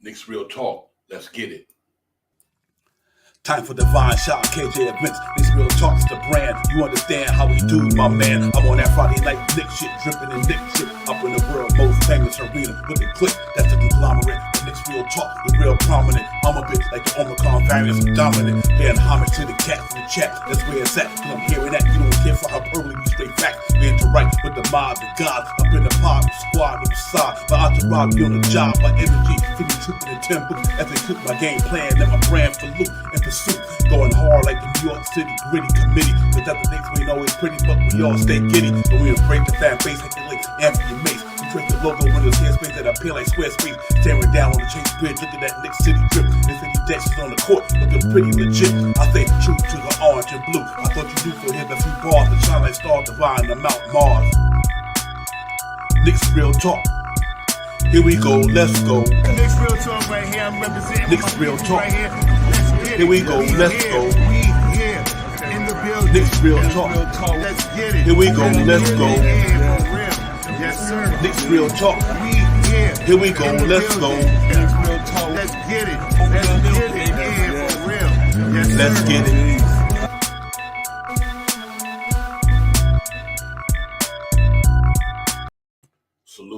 Knicks Real Talk. Let's get it. Time for divine shot, KJ events. This real talk's the brand. You understand how we do, my man. I'm on that Friday night Knick shit, dripping in Knick shit. Up in the world's most famous arena with the click. That's the conglomerate. The Knicks Real Talk, the real prominent. I'm a bit like the Omicron variant, dominant. Paying homage to the cats in the chat. That's where it's at. Cause I'm hearing that. You don't care for hyperbole, we straight facts. We interact with the mob, the gods. Up in the pod, the squad, the facade. My entourage be on the job, my energy. Feed me tripping in 10 books as they cook my game plan. And my brand for loot and pursuit. Going hard like the New York City gritty committee. Cause that's the things we ain't always pretty, but we all stay giddy. And we embrace the fan base like the late Anthony Mace. We trace the logo when there's hair space that appear like square space. Staring down on the Chase Bridge, look at that Knicks City drip. The city decks is on the court, looking pretty legit. I say true to the orange and blue. I thought you knew for him a few bars to shine like stars divine on Mount Mars. Knicks Real Talk. Here we go, let's go. Knicks Real Talk right here. I'm representing Knicks Real Talk. right here. Here we go, let's go. We here in the building. Knicks Real Talk. Let's get it. Here we go, let's go. Yeah, for real. Yes, sir. Knicks Real Talk. We here. Here we go, in the let's go. building. Knicks Real Talk. Let's get it. Let's get it. Yeah, for real. Yes, sir. Let's get it.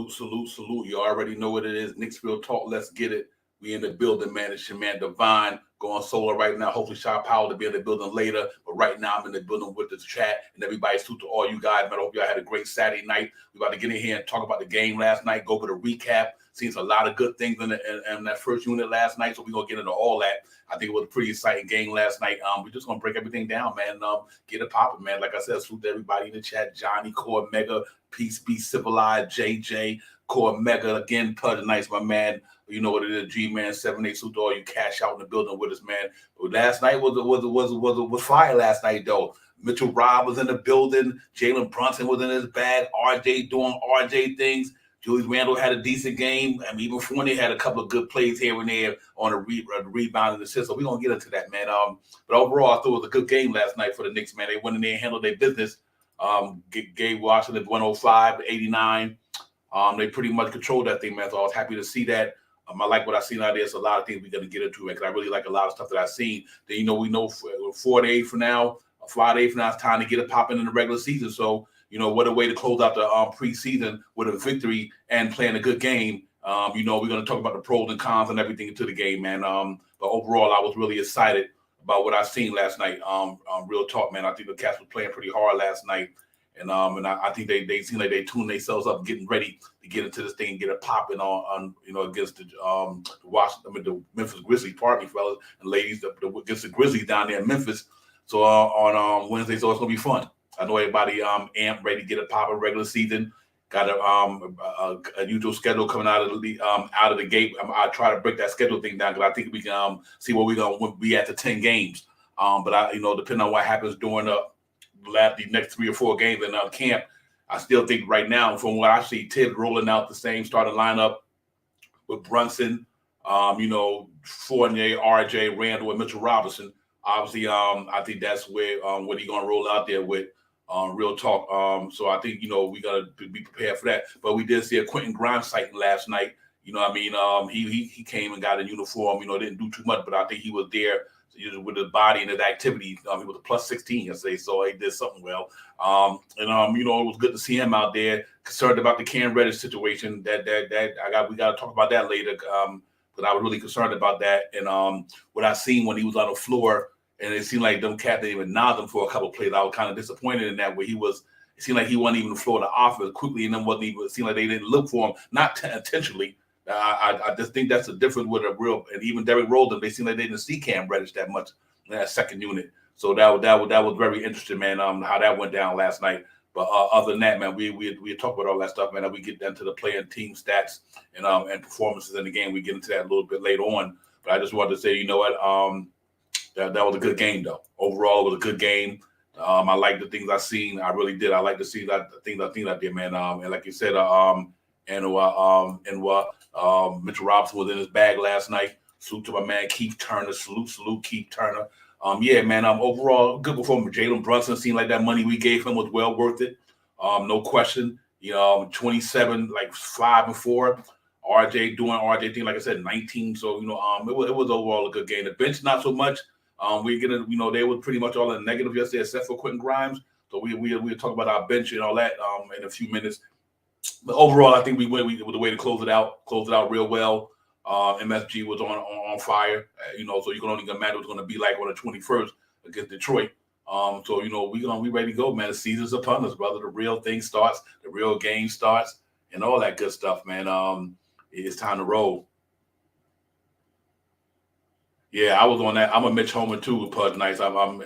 Salute. You already know what it is. Knicks Real Talk. Let's get it. We in the building, man. It's your man Divine going solo right now. Hopefully, Shy Powell to be in the building later. But right now, I'm in the building with the chat and everybody. Salute to all you guys, man. I hope y'all had a great Saturday night. We about to get in here and talk about the game last night. Go over the recap. Seen a lot of good things in that first unit last night, so we're gonna get into all that. I think it was a pretty exciting game last night. We're just gonna break everything down, man. Get it popping, man. Like I said, salute to everybody in the chat. Johnny, Core Mega, Peace Be Civilized, JJ, Core Mega again. Pleasure nights, my man. You know what it is, G-Man 78. Salute to all you cash out in the building with us, man. But last night was fire. Last night though. Mitchell Robb was in the building. Jalen Brunson was in his bag. RJ doing RJ things. Julius Randle had a decent game. I mean, even Fournier had a couple of good plays here and there on a rebound and assist. So we're going to get into that, man. But overall, I thought it was a good game last night for the Knicks, man. They went in there and handled their business. Gave Washington 105-89. They pretty much controlled that thing, man. So I was happy to see that. I like what I seen out there. It's a lot of things we're going to get into, man, because I really like a lot of stuff that I've seen. Then, we know 4 days from now, 5 days from now, it's time to get it popping in the regular season. So, what a way to close out the preseason with a victory and playing a good game. We're going to talk about the pros and cons and everything into the game, man. But overall, I was really excited about what I seen last night. Real talk, man. I think the Cats were playing pretty hard last night. And I think they seem like they tuned themselves up, getting ready to get into this thing and get it popping on against the Memphis Grizzlies. Pardon me, fellas and ladies, against the Grizzlies down there in Memphis. So on Wednesday, so it's gonna be fun. I know everybody amped, ready to get it popping regular season. Got a usual schedule coming out of the gate. I try to break that schedule thing down because I think we can see where we're gonna be at the 10 games. But depending on what happens during the next 3 or 4 games in camp, I still think right now, from what I see, Tibbs rolling out the same starting lineup with Brunson, Fournier, RJ, Randall, and Mitchell Robinson. Obviously, I think that's where what he's gonna roll out there with. Real talk. So I think we gotta be prepared for that. But we did see a Quentin Grimes sighting last night. He came and got a uniform. Didn't do too much, but I think he was there with his body and his activity. He was a plus 16 yesterday, so he did something well. It was good to see him out there. Concerned about the Cam Reddish situation. We got to talk about that later. But I was really concerned about that. And what I seen when he was on the floor, and it seemed like them Cats didn't even nod them for a couple of plays. I was kind of disappointed in that, where it seemed like he wasn't even the floor to offer quickly, and then it seemed like they didn't look for him, not intentionally. I just think that's the difference with and even Derrick Rose, they seem like they didn't see Cam Reddish that much in that second unit. So that was very interesting, man, how that went down last night. But other than that, man, we talk about all that stuff, man. We get into the player and team stats and performances in the game. We get into that a little bit later on. But I just wanted to say, that was a good game, though. Overall, it was a good game. I like the things I seen. I really did. I like to see the things I did, man. And like you said, Mitchell Robinson was in his bag last night. Salute to my man Keith Turner. Salute Keith Turner. Overall, good performance. Jalen Brunson seemed like that money we gave him was well worth it. No question. 27, like 5 and 4. RJ doing RJ thing, like I said, 19. So, it was overall a good game. The bench, not so much. They were pretty much all in the negative yesterday, except for Quentin Grimes. So we'll talk about our bench and all that in a few minutes. But overall, I think we went with the way to close it out real well. MSG was on fire, so you can only imagine what it's going to be like on the 21st against Detroit. So we ready to go, man. The season's upon us, brother. The real thing starts, the real game starts, and all that good stuff, man. It's time to roll. Yeah, I was on that. I'm a Mitch Homer too with Pudge Nights.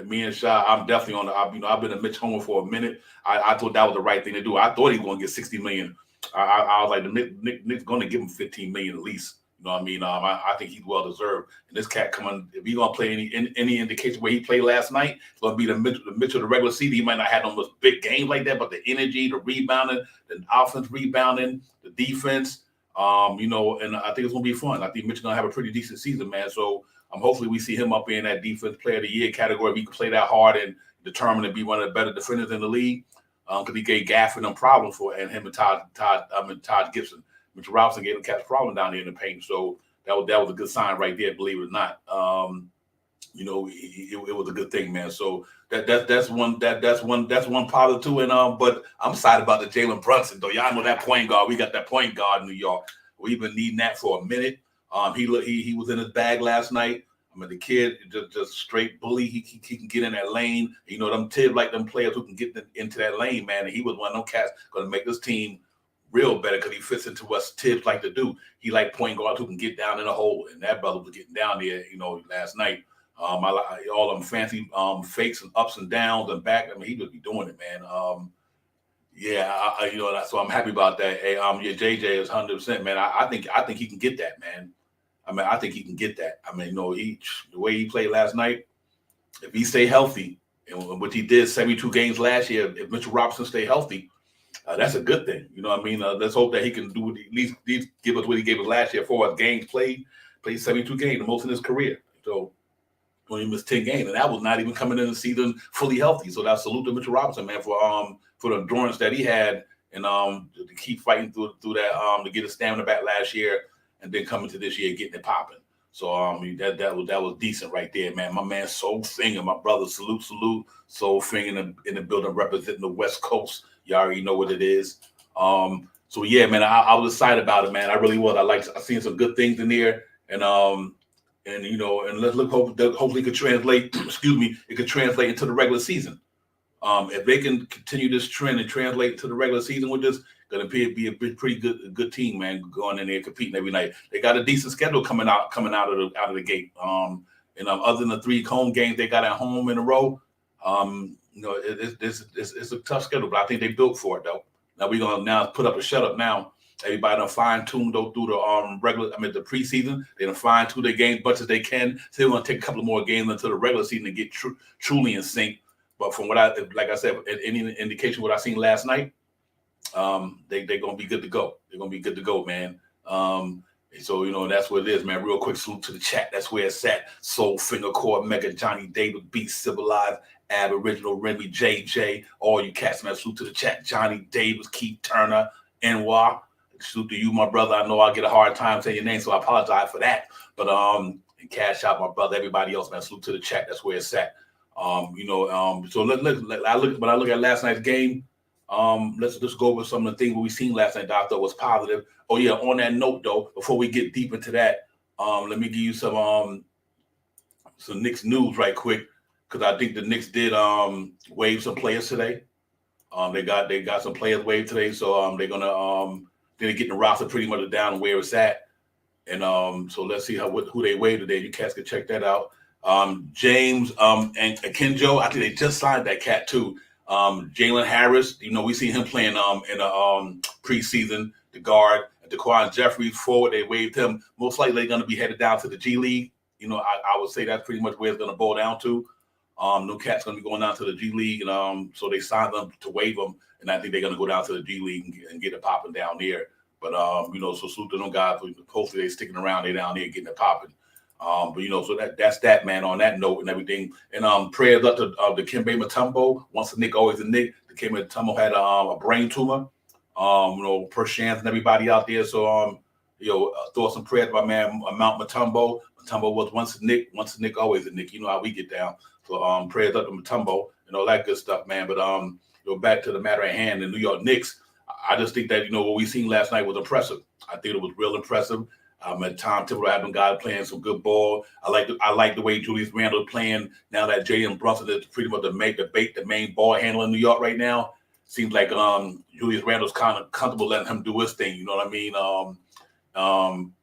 Me and Shy. I'm definitely on the. I've been a Mitch Homer for a minute. I thought that was the right thing to do. I thought he was going to get $60 million. I was like, the Knicks going to give him $15 million at least. You know what I mean? I think he's well deserved. And this cat coming, if he's gonna play any indication where he played last night, it's gonna be the Mitchell of the regular season. He might not have no big games like that, but the energy, the rebounding, the offense rebounding, the defense, and I think it's gonna be fun. I think Mitchell's gonna have a pretty decent season, man. So hopefully we see him up in that defense player of the year category. If he can play that hard and determined to be one of the better defenders in the league, because he gave Gafford them problems and him and Todd Gibson. Mitchell Robinson gave him catch problem down there in the paint, so that was a good sign right there. Believe it or not, it was a good thing, man. So that's one positive too. And but I'm excited about the Jalen Brunson though. Y'all know that point guard. We got that point guard in New York. We've been needing that for a minute. He was in his bag last night. The kid just straight bully. He can get in that lane. Them Tibbs like them players who can get into that lane, man. And he was one of them cats going to make this team real better because he fits into what Tibbs like to do. He like point guards who can get down in a hole, and that brother was getting down there, last night. All them fancy fakes and ups and downs and back. He would be doing it, man. So I'm happy about that. Hey, JJ is 100%, man. I think he can get that, man. I think he can get that. The way he played last night, if he stay healthy, and which he did 72 games last year, if Mitchell Robinson stay healthy, that's a good thing. Let's hope that he can do at least give us what he gave us last year for us games played 72 games, the most in his career. So when he missed 10 games, and that was not even coming in the season fully healthy. So that salute to Mitchell Robinson, man, for the endurance that he had and to keep fighting through that to get his stamina back last year and then coming to this year getting it popping. So that was decent right there, man. My man Soul Finger, my brother, salute, Soul Finger in the building representing the West Coast. You already know what it is. So yeah, man, I was excited about it, man. I really was. I seen some good things in there, and let's look. Hopefully, it could translate. Excuse me, it could translate into the regular season. If they can continue this trend and translate to the regular season with this, going to be a pretty good team, man. Going in there competing every night. They got a decent schedule coming out of the gate. Other than the 3 home games they got at home in a row, it's a tough schedule, but I think they built for it though. Now we're gonna put up a shut up now. Everybody done fine-tuned though through the the preseason. They done fine-tuned their games as much as they can. So they're gonna take a couple more games until the regular season to get truly in sync. But from like I said, any indication what I seen last night, they're gonna be good to go. They're gonna be good to go, man. So that's what it is, man. Real quick salute to the chat. That's where it's at. Soul Finger Core, Mega Johnny David, Beat Civilized, Aboriginal Remy, JJ, all you cats, man. Salute to the chat. Johnny Davis, Keith Turner, NY. Salute to you, my brother. I know I get a hard time saying your name, so I apologize for that. But and Cash Out, my brother, everybody else, man. Salute to the chat. That's where it's at. So when I look at last night's game, let's just go over some of the things we seen last night that I thought was positive. Oh yeah, on that note though, before we get deep into that, let me give you some Knicks news right quick, because I think the Knicks did waive some players today. They got some players waived today, so they're getting the roster pretty much down where it's at. And so let's see who they waived today. You cats can check that out. James and Akinjo, I think they just signed that cat too. Jalen Harris, we see him playing in the preseason, the guard. DeQuan Jeffries forward, they waived him. Most likely they're going to be headed down to the G League. I would say that's pretty much where it's going to boil down to. No cat's going to be going down to the G League, and so they signed them to waive them, and I think they're going to go down to the G League and get it popping down there. But so salute to them guys. Hopefully they're sticking around. They're down there getting it popping. So that's that, man. On that note and everything, and prayers up to the Dikembe Mutombo. Once a Knick, always a Knick. Dikembe Mutombo had a brain tumor. Per chance and everybody out there. So throw some prayers to my man Mount Matumbo. Matumbo was once a Knick, always a Knick. You know how we get down. So prayers up to Matumbo and all that good stuff, man. But back to the matter at hand, the New York Knicks. I just think that what we seen last night was impressive. I think it was real impressive. At Tom Thibodeau had them guys playing some good ball. I like the way Julius Randle playing now that Jalen Brunson is pretty much the main ball handler in New York right now. Seems like Julius Randle's kind of comfortable letting him do his thing. You know what I mean? So I'm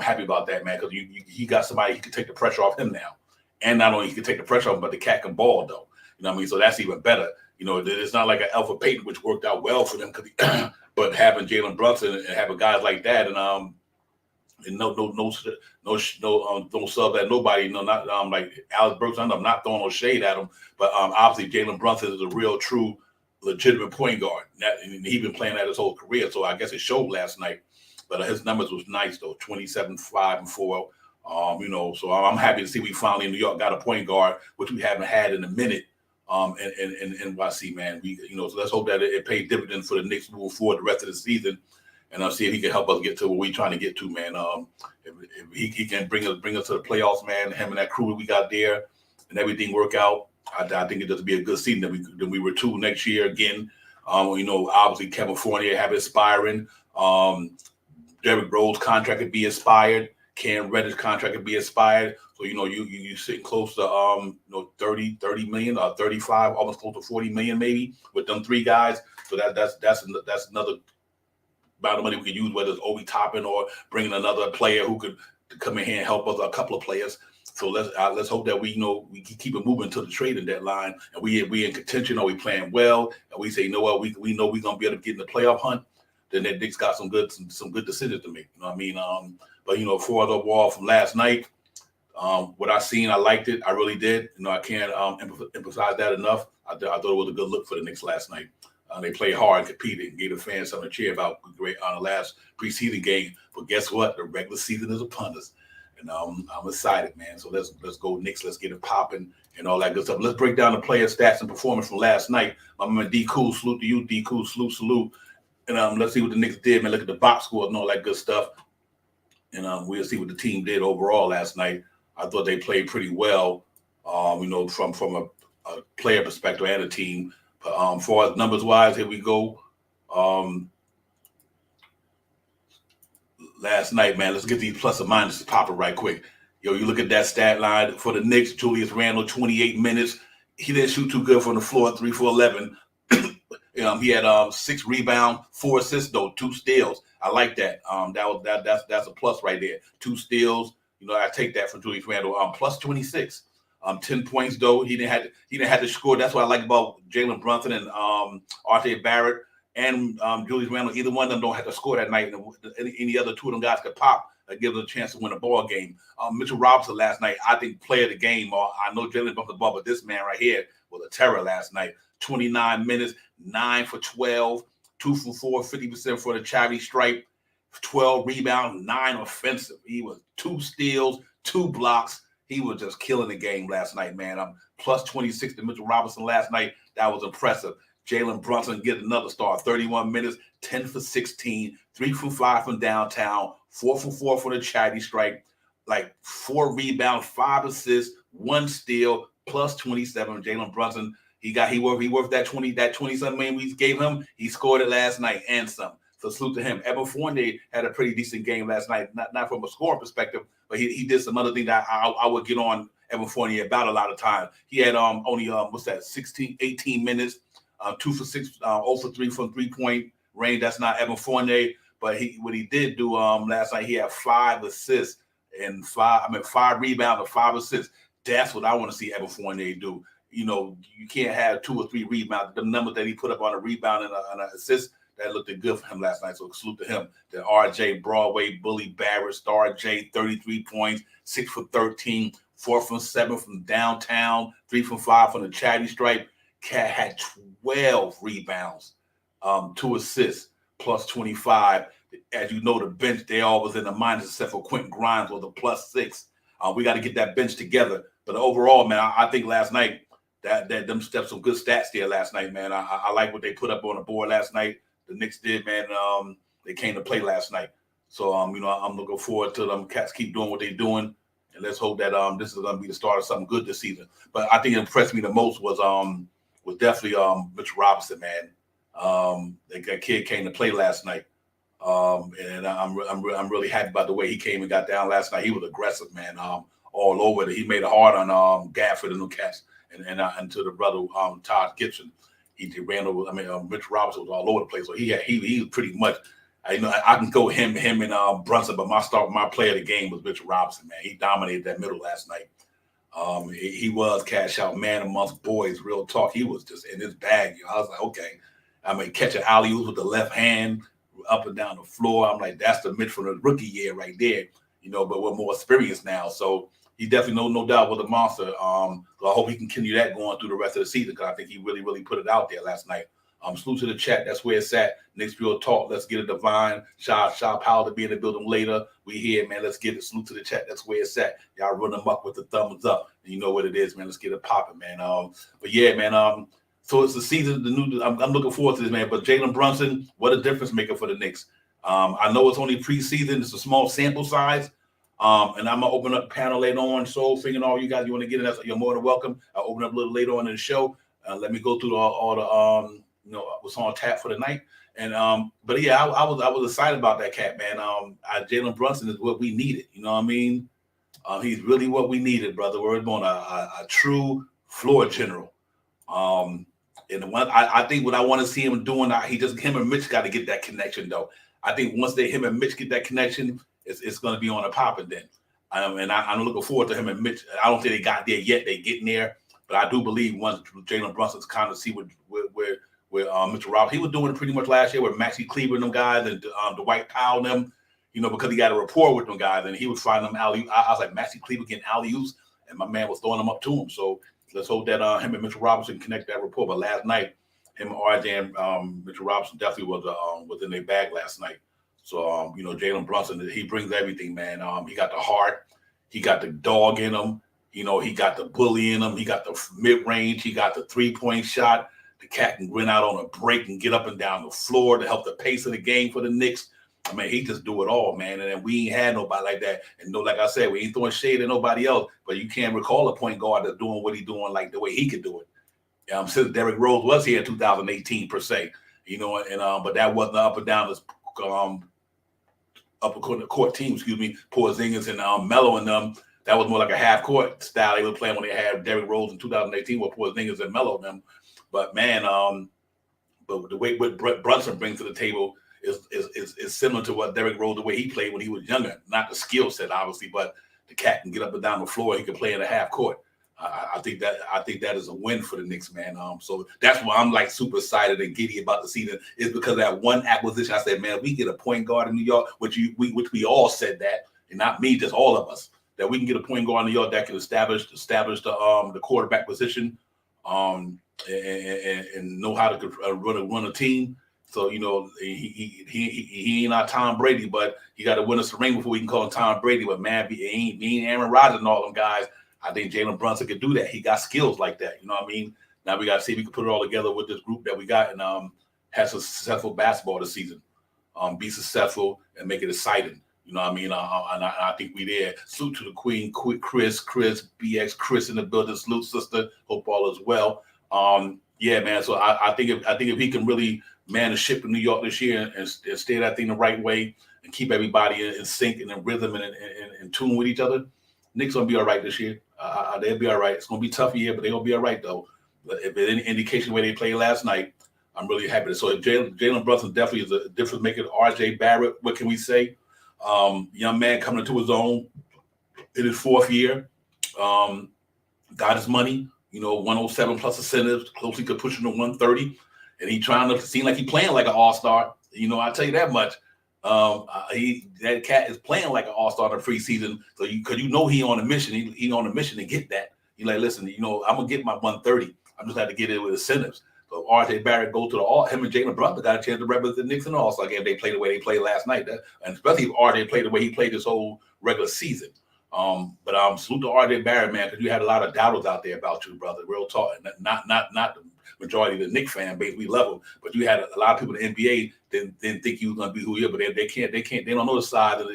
happy about that, man, because he got somebody he can take the pressure off him now, and not only he can take the pressure off him, but the cat can ball though. You know what I mean? So that's even better. It's not like an Alpha Payton, which worked out well for them, but having Jalen Brunson and having guys like that, and no sub at nobody. Not like Alex Burks. I'm not throwing no shade at him, but obviously Jalen Brunson is a real, true, legitimate point guard. He's been playing that his whole career, so I guess it showed last night. But his numbers was nice though, 27, 5, and 4. So I'm happy to see we finally in New York got a point guard, which we haven't had in a minute. In NYC, man, so let's hope that it paid dividends for the Knicks moving forward the rest of the season, and I'll see if he can help us get to where we're trying to get to, man. If he can bring us to the playoffs, man, him and that crew that we got there, and everything work out, I think it does be a good season that we retool next year again. Obviously Kevin Fournier have expiring, Derrick Rose contract could be expired, Cam Reddish contract could be expired. So, you sitting close to 30 million or 35, almost close to 40 million maybe with them three guys. So that's another amount of money we could use, whether it's Obi Toppin or bringing another player who could come in here and help us, a couple of players. So let's hope that we keep it moving to the trading deadline, and we in contention, or we playing well, and we say, we know we're gonna be able to get in the playoff hunt. Then that Knicks got some good decisions to make. You know what I mean? But for the overall from last night, what I seen, I liked it. I really did. I can't emphasize that enough. I thought it was a good look for the Knicks last night. They played hard, competed, gave the fans something to cheer about. Great on the last preseason game. But guess what? The regular season is upon us, and I'm excited, man. So let's go Knicks. Let's get it popping and all that good stuff. Let's break down the player stats and performance from last night. My man D Cool, salute to you. D Cool, salute. And let's see what the Knicks did, man. Look at the box score and all that good stuff. And we'll see what the team did overall last night. I thought they played pretty well, from a player perspective and a team. But for numbers wise, here we go. Last night, man, let's get these plus and minuses popping right quick. You look at that stat line for the Knicks. Julius Randle, 28 minutes. He didn't shoot too good from the floor, 3 for 11. He had 6 rebounds, 4 assists, though, 2 steals. I like that. That's a plus right there. 2 steals. I take that from Julius Randle. Plus 26. 10 points though. He didn't have to score. That's what I like about Jalen Brunson and R.J. Barrett and Julius Randle. Either one of them don't have to score that night. Any other two of them guys could pop and give them a chance to win a ball game. Mitchell Robinson last night, I think player of the game. I know Jalen bumped the ball, but this man right here was a terror last night. 29 minutes, 9 for 12, 2 for 4, 50% for the charity stripe, 12 rebounds, 9 offensive. He was 2 steals, 2 blocks. He was just killing the game last night, man. Plus 26 to Mitchell Robinson last night. That was impressive. Jalen Brunson get another star, 31 minutes, 10 for 16, 3 for 5 from downtown, 4 for 4 for the charity stripe, like 4 rebounds, 5 assists, 1 steal, plus 27. Jalen Brunson, he worth that 20-something million we gave him. He scored it last night and some. So salute to him. Evan Fournier had a pretty decent game last night, not from a scoring perspective, but he did some other things that I would get on Evan Fournier about a lot of times. He had only 18 minutes, 2 for 6, 0 for 3 from 3-point range. That's not Evan Fournier, but what he did do last night, he had 5 assists and 5 rebounds and 5 assists. That's what I want to see Evan Fournier do. You can't have 2 or 3 rebounds. The numbers that he put up on a rebound and an assist, that looked good for him last night, so salute to him. Then R.J. Broadway, Bully Barrett, Star J, 33 points, 6 for 13, 4 from 7 from downtown, 3 from 5 from the charity stripe. Cat had 12 rebounds, 2 assists, plus 25. As you know, the bench, they all was in the minus except for Quentin Grimes was a plus 6. We got to get that bench together. But overall, man, I think last night, that them steps some good stats there last night, man. I like what they put up on the board last night. The Knicks did, man. They came to play last night. So I'm looking forward to them cats keep doing what they're doing, and let's hope that this is gonna be the start of something good this season. But I think it impressed me the most was definitely Mitch Robinson, man. That kid came to play last night. And I'm really happy about the way he came and got down last night. He was aggressive, man. All over it. He made it hard on Gafford and the cats, and to the brother Todd Gibson. He ran over. I mean, Mitch Robinson was all over the place. So he was pretty much. I can go him and Brunson, but my player of the game was Mitch Robinson, man. He dominated that middle last night. He was cash out man amongst boys. Real talk. He was just in his bag. I was like, okay. I mean, catch an alley-oop with the left hand, up and down the floor. I'm like, that's the Mitch from the rookie year right there, but we're more experienced now. So he definitely no doubt was a monster. So I hope he can continue that going through the rest of the season, because I think he really, really put it out there last night. Salute to the chat. That's where it's at. Knicksville Talk. Let's get it divine. Shaw Powell to be in the building later. We here, man. Let's get it. Salute to the chat. That's where it's at. Y'all run them up with the thumbs up. And you know what it is, man. Let's get it popping, man. But yeah, man. So it's the season. I'm looking forward to this, man. But Jalen Brunson, what a difference maker for the Knicks. I know it's only preseason. It's a small sample size. And I'm gonna open up the panel later on. Soul Finger, all you guys, you want to get in? You're more than welcome. I'll open up a little later on in the show. Let me go through all the what's on tap for the night. And but yeah, I was excited about that cat, man. Jalen Brunson is what we needed. You know what I mean? He's really what we needed, brother. We're on a true floor general. And I think what I want to see him doing, him and Mitch got to get that connection, though. I think once him and Mitch get that connection, it's going to be on a popping then. And I'm looking forward to him and Mitch. I don't think they got there yet. They getting there, but I do believe once Jalen Brunson's kind of see where Mitchell Robinson, he was doing pretty much last year with Maxie Kleber and them guys and Dwight Powell and them, because he got a rapport with them guys and he was finding them alley. I was like, Maxie Kleber getting alley-oops, and my man was throwing them up to him. So let's hope that him and Mitchell Robinson connect that rapport. But last night, him and RJ and Mitchell Robinson definitely was in their bag last night. So Jalen Brunson, he brings everything, man. He got the heart, he got the dog in him. He got the bully in him. He got the mid-range. He got the three-point shot. The cat can grin out on a break and get up and down the floor to help the pace of the game for the Knicks. I mean, he just do it all, man. And we ain't had nobody like that. And like I said, we ain't throwing shade at nobody else. But you can't recall a point guard that's doing what he's doing like the way he could do it. Since Derrick Rose was here in 2018 per se, but that wasn't up and down this upper court team. Porzingis and Melo and them. That was more like a half court style they were playing when they had Derrick Rose in 2018 with Porzingis and Melo and them. But man, but the way what Brunson brings to the table is similar to what Derrick Rose, the way he played when he was younger. Not the skill set, obviously, but the cat can get up and down the floor. He can play in the half court. I think that is a win for the Knicks, man. So that's why I'm like super excited and giddy about the season, is because of that one acquisition. I said, man, we get a point guard in New York, which we all said that, and not me, just all of us, that we can get a point guard in New York that can establish the quarterback position, and know how to run a team. So he ain't not Tom Brady, but he got to win us a ring before we can call him Tom Brady. But man, he ain't Aaron Rodgers and all them guys. I think Jalen Brunson could do that. He got skills like that. You know what I mean? Now we got to see if we can put it all together with this group that we got and have some successful basketball this season. Be successful and make it exciting. You know what I mean? And I think we there. Salute to the Queen, Chris, BX, Chris in the building. Salute, sister. Hope all is well. Yeah, man. So I think if he can really man the ship in New York this year and stay that thing the right way and keep everybody in sync and in rhythm and in tune with each other, Knicks gonna be all right this year. They'll be all right. It's gonna be tough year, but they're gonna be all right though. But if there's any indication where they played last night, I'm really happy. So Jalen Brunson definitely is a difference maker. RJ Barrett, what can we say? Young man coming into his own in his fourth year. Got his money, 107 plus incentives, closely to pushing to 130. And he trying to seem like he playing like an all-star. I tell you that much. That cat is playing like an all-star in the preseason. So because he on a mission. He on a mission to get that. He's like, listen, I'm gonna get my 130. I just have to get it with incentives. So RJ Barrett go to him and Jalen Brunson got a chance to represent the Knicks in the All-Star game. They played the way they played last night. And especially if RJ played the way he played this whole regular season. But salute to RJ Barrett, man, because you had a lot of doubters out there about you, brother. Real talk. Not majority of the Knicks fan base. We love him, but you had a lot of people in the NBA didn't think he was going to be who he is. But they don't know the side of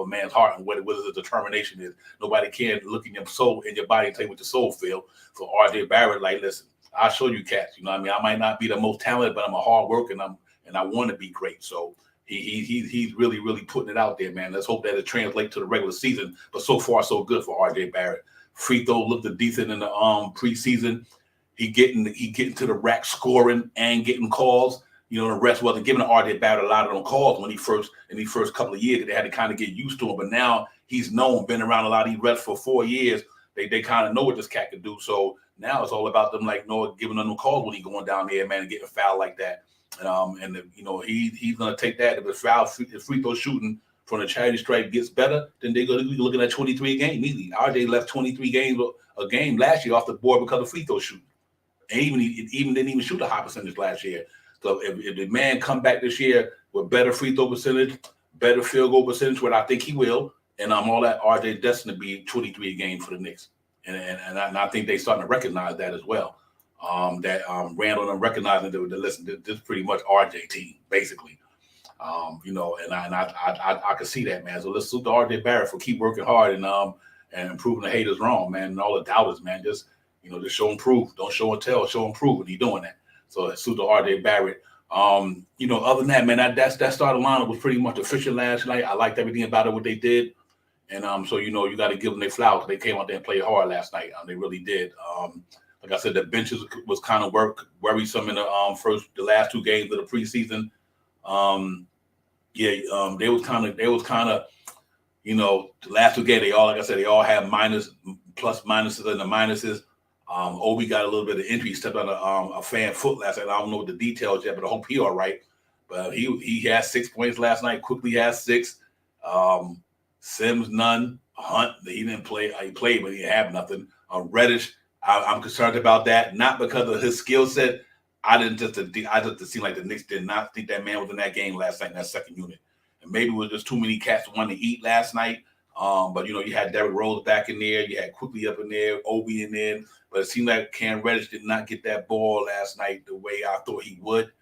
a man's heart and what his determination is. Nobody can look in your soul, in your body, and tell you what your soul feel. So RJ Barrett, like, listen, I'll show you cats. You know what I mean? I might not be the most talented, but I'm a hard worker and I want to be great. So he's really, really putting it out there, man. Let's hope that it translates to the regular season. But so far, so good for RJ Barrett. Free throw looked decent in the preseason. He getting to the rack scoring and getting calls. You know, the rest wasn't giving RJ Barrett a lot of them calls when in the first couple of years. They had to kind of get used to him. But now he's known, been around a lot of these refs for 4 years. They kind of know what this cat can do. So now it's all about them, like, giving them calls when he's going down there, man, and getting fouled like that. He's going to take that. If the free throw shooting from the charity stripe gets better, then they're going to be looking at 23 a game easily. RJ left 23 games a game last year off the board because of free throw shooting. And even didn't even shoot a high percentage last year. So if the man come back this year with better free throw percentage, better field goal percentage, what I think he will, and all that, RJ destined to be 23 a game for the Knicks. And I think they starting to recognize that as well. Randall and recognizing that listen, this is pretty much RJ team, basically. I can see that, man. So let's salute to RJ Barrett for keep working hard and proving the haters wrong, man, and all the doubters, man. Just show and prove. Don't show and tell, show and prove, and he's doing that. So salute to RJ Barrett. Other than that, man, that starting lineup was pretty much efficient last night. I liked everything about it, what they did. And you got to give them their flowers. They came out there and played hard last night. They really did. Like I said, the benches was kind of worrisome in the last 2 games of the preseason. They was kind of, the last 2 games, they all had plus minuses and the minuses. Obi got a little bit of injury. He stepped on a fan foot last night. I don't know the details yet, but I hope he all right. But he had 6 points last night. Quickly has 6. Sims none. Hunt, he didn't play. He played, but he didn't have nothing. Reddish, I'm concerned about that. Not because of his skill set. I just seem like the Knicks did not think that man was in that game last night in that second unit. And maybe it was just too many cats wanting to eat last night. But you had Derrick Rose back in there. You had Quickly up in there, Obi in there. But it seemed like Cam Reddish did not get that ball last night the way I thought he would.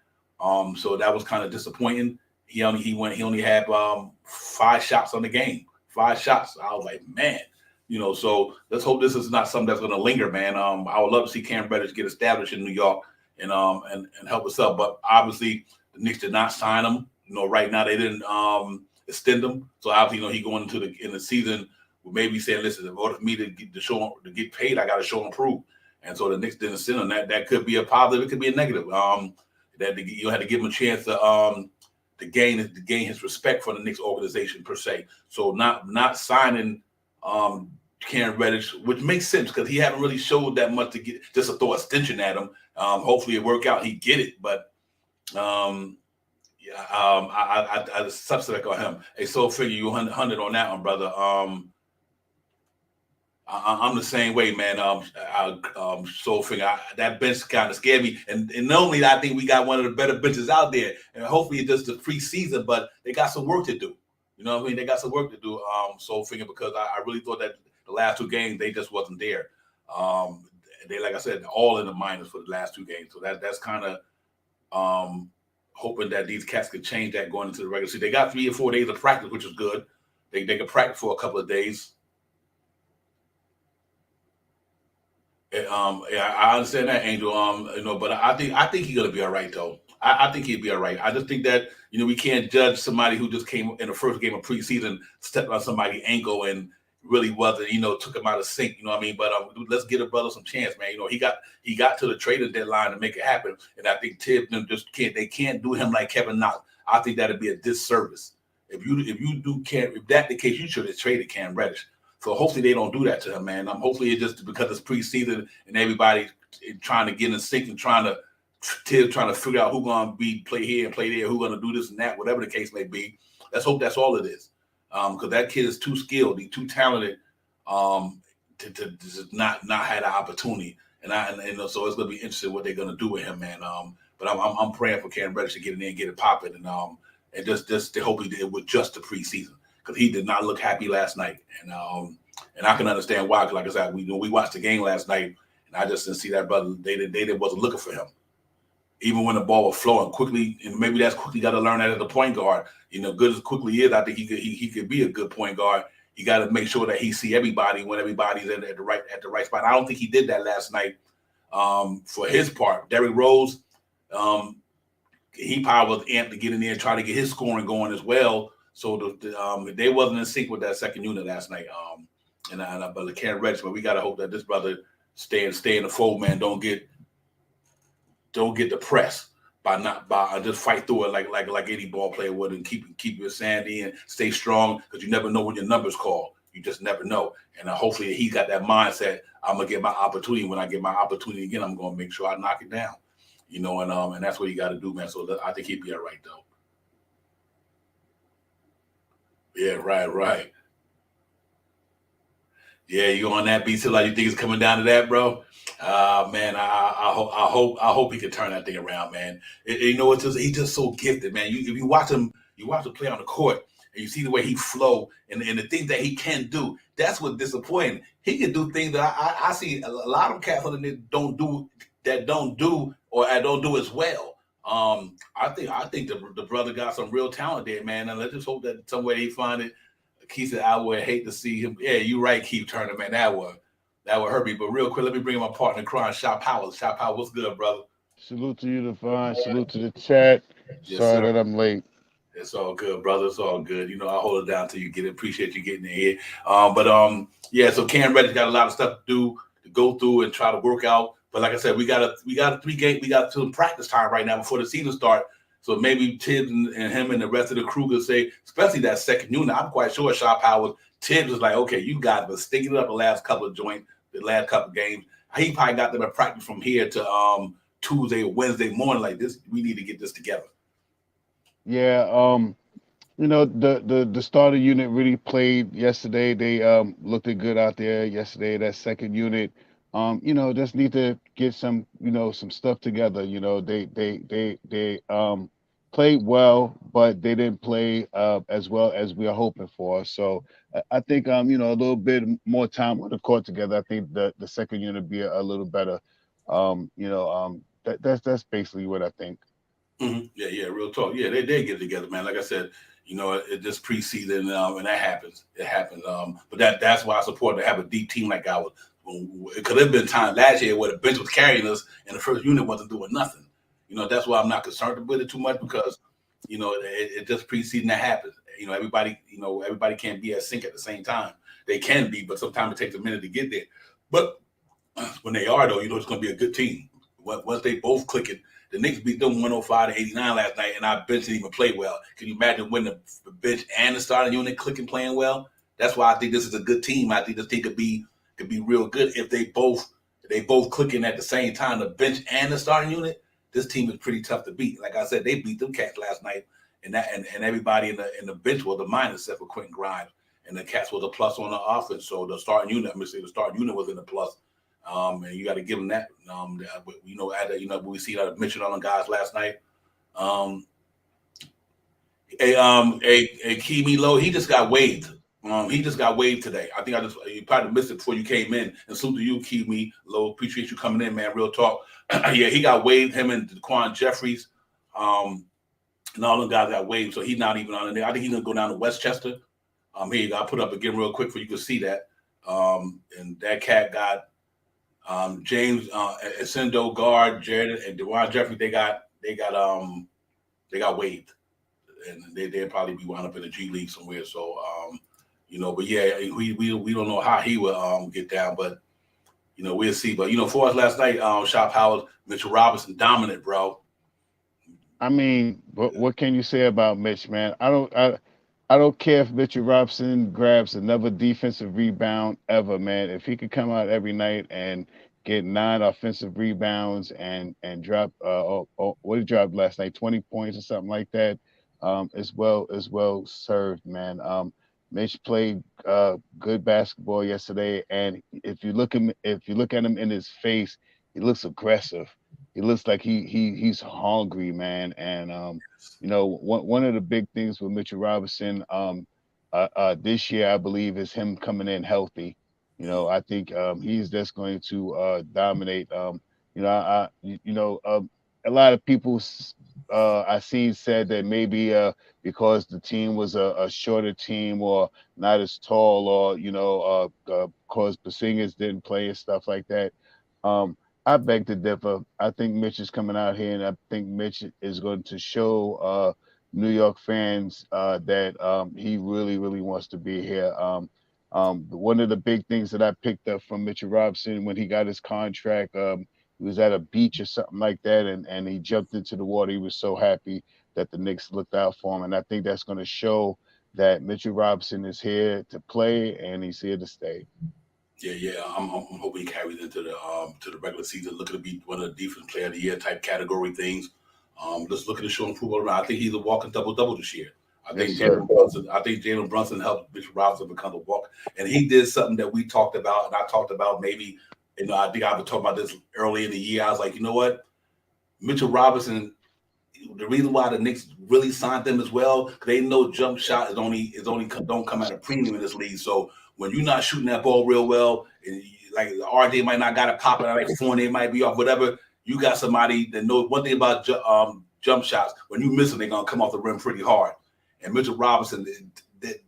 So that was kind of disappointing. He only had 5 shots on the game. 5 shots. I was like, man, so let's hope this is not something that's going to linger, man. I would love to see Cam Reddish get established in New York and help us up. But obviously, the Knicks did not sign him. Right now they didn't extend him. So obviously, he going into the season with maybe saying, listen, in order for me to get paid, I got to show and prove. And so the Knicks didn't send him. That could be a positive. It could be a negative. That you had to give him a chance to gain his respect for the Knicks organization per se. So not signing Cam Reddish, which makes sense because he haven't really showed that much to get just to throw a extension at him. Hopefully it work out. He get it, but I substitute on him. Hey, so figure you 100 on that one, brother. I'm the same way, man. So figure that bench kind of scared me, and normally I think we got one of the better benches out there, and hopefully it's just the preseason, but they got some work to do. You know what I mean? They got some work to do. So figure because I really thought that the last 2 games they just wasn't there. They, like I said, all in the minus for the last 2 games. So that's kind of hoping that these cats could change that going into the regular season. They got 3 or 4 days of practice, which is good. They could practice for a couple of days. I understand that, Angel. But I think he's gonna be all right though. I think he'll be all right. I just think that we can't judge somebody who just came in the first game of preseason, stepped on somebody's ankle and really wasn't, took him out of sync. You know what I mean? But let's give a brother some chance, man. He got to the trading deadline to make it happen, and I think Tibbs just can't. They can't do him like Kevin Knox. I think that'd be a disservice. If that's the case, you should have traded Cam Reddish. So hopefully they don't do that to him, man. Hopefully it's just because it's preseason and everybody trying to get in sync and trying to figure out who's going to play here and play there, who's going to do this and that, whatever the case may be. Let's hope that's all it is. Because that kid is too skilled, he's too talented to just not have the opportunity. And so it's going to be interesting what they're going to do with him, man. But I'm praying for Cam Reddish to get in there and get it popping, and just to hope he did with just the preseason. Because he did not look happy last night, and I can understand why. Because like I said, we watched the game last night, and And I just didn't see that brother. They wasn't looking for him. Even when the ball was flowing quickly, and maybe that's quickly got to learn that as a point guard. Good as quickly is, I think he could be a good point guard. You got to make sure that he see everybody when everybody's at the right spot. I don't think he did that last night. For his part, Derrick Rose, he probably was amped to get in there and try to get his scoring going as well. So they wasn't in sync with that second unit last night. But can't register. But we got to hope that this brother stay in the fold, man. Don't get depressed by just fight through it like any ball player would, and keep your sanity and stay strong, because you never know when your number's called. You just never know. And hopefully he got that mindset. I'm gonna get my opportunity. When I get my opportunity again, I'm gonna make sure I knock it down. And that's what you got to do, man. So I think he'd be all right though. Yeah, right. Yeah, you on that beat till like you think it's coming down to that, bro? Man, I hope he can turn that thing around, man. He's just so gifted, man. If you watch him play on the court, and you see the way he flow and the things that he can do. That's what's disappointing. He can do things that I see a lot of cats on there don't do as well. I think the brother got some real talent there, man. And let's just hope that some way he find it. Keith said, I would hate to see him. Yeah, you're right, Keith Turner, man. That would hurt me. But real quick, let me bring in my partner in crime, Shop Powell. Shop Powell, what's good, brother? Salute to you, Divine. Salute to the chat. Yes, Sorry sir. that I'm late. It's all good, brother. It's all good. I hold it down till you get it. Appreciate you getting in here. Yeah, so Cam Reddish got a lot of stuff to go through and try to work out. But like I said, we got a 3 game. We got some practice time right now before the season start. So maybe Tibbs and him and the rest of the crew could say, especially that second unit. I'm quite sure Shop Howard, Tibbs was like, okay, you guys been sticking it up the last couple of games. He probably got them in practice from here to Tuesday or Wednesday morning like this. We need to get this together. Yeah, the starter unit really played yesterday. They looked good out there yesterday. That second unit, just need to get some stuff together. They played well, but they didn't play as well as we are hoping for. So I think a little bit more time on the court together. I think the second unit be a little better. That's basically what I think. Mm-hmm. Yeah, real talk. Yeah, they did get together, man. Like I said, it just preseason, and that happens. It happens. But that's why I support to have a deep team like ours. It could have been time last year where the bench was carrying us and the first unit wasn't doing nothing. That's why I'm not concerned with it too much, because it just preseason that happens. Everybody can't be at sync at the same time. They can be, but sometimes it takes a minute to get there. But when they are, though, it's going to be a good team. Once they both clicking. The Knicks beat them 105-89 last night, and our bench didn't even play well. Can you imagine when the bench and the starting unit clicking playing well? That's why I think this is a good team. I think this team could be real good if they both clicking at the same time. The bench and the starting unit. This team is pretty tough to beat. Like I said, they beat them cats last night, and everybody in the bench was a minus except for Quentin Grimes, and the cats was a plus on the offense. So the starting unit was in the plus. And you got to give them that. We see that mention on the guys last night. Kimi Low, he just got waived. He just got waived today. I think you probably missed it before you came in. And salute to you, Kimi Low. Appreciate you coming in, man. Real talk. Yeah, he got waived. Him and Daquan Jeffries, and all them guys got waived. So he's not even on there. I think he's gonna go down to Westchester. Here you go. I'll put up again real quick for you can see that. And that cat got. James Ascendo guard, Jared and DeJuan Jeffrey, they got waived, and they'll probably be wound up in the G League somewhere. So but yeah, we don't know how he will get down, but we'll see. But for us last night, Shop Howard, Mitchell Robinson dominant, bro. I mean, what can you say about Mitch, man? I don't care if Mitchell Robinson grabs another defensive rebound ever, man. If he could come out every night and get 9 offensive rebounds and drop what did he drop last night, 20 points or something like that, as well served, man. Mitch played good basketball yesterday, and if you look at him in his face, he looks aggressive. He looks like he's hungry, man. And one of the big things with Mitchell Robinson this year, I believe, is him coming in healthy. I think he's just going to dominate. A lot of people I seen said that maybe because the team was a shorter team or not as tall, or because Porzingis didn't play and stuff like that. Um, I beg to differ. I think Mitch is coming out here, and I think Mitch is going to show New York fans that he really, really wants to be here. One of the big things that I picked up from Mitchell Robinson when he got his contract, he was at a beach or something like that, and he jumped into the water. He was so happy that the Knicks looked out for him, and I think that's going to show that Mitchell Robinson is here to play and he's here to stay. Yeah. I'm hoping he carries into the regular season. Looking to be one of the defense player of the year type category things. Let's look at the show and prove all around. I think he's a walking double this year. Yes, sir. I think Jalen Brunson helped Mitchell Robinson become a walk, and he did something that we talked about, and I talked about maybe. I think I was talking about this early in the year. I was like, you know what, Mitchell Robinson. The reason why the Knicks really signed them as well, because they know jump shot is only don't come at a premium in this league. So when you're not shooting that ball real well, and like RJ might not got it popping, like Fournier might be off, whatever. You got somebody that knows one thing about jump shots. When you miss them, they're gonna come off the rim pretty hard. And Mitchell Robinson,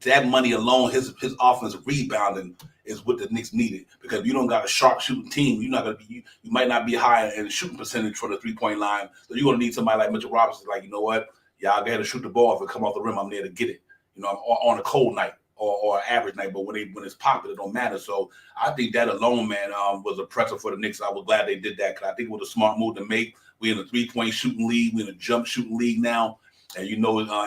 that money alone, his offensive rebounding is what the Knicks needed, because if you don't got a sharp shooting team, you're not gonna be you might not be high in the shooting percentage for the 3-point line. So you're gonna need somebody like Mitchell Robinson, like, you know what, y'all got to shoot the ball. If it come off the rim, I'm there to get it. On a cold night or an average night, but when it's popping, it don't matter. So I think that alone, man, was a pressure for the Knicks. I was glad they did that, because I think it was a smart move to make. We're in a 3-point shooting league. We're in a jump shooting league now. And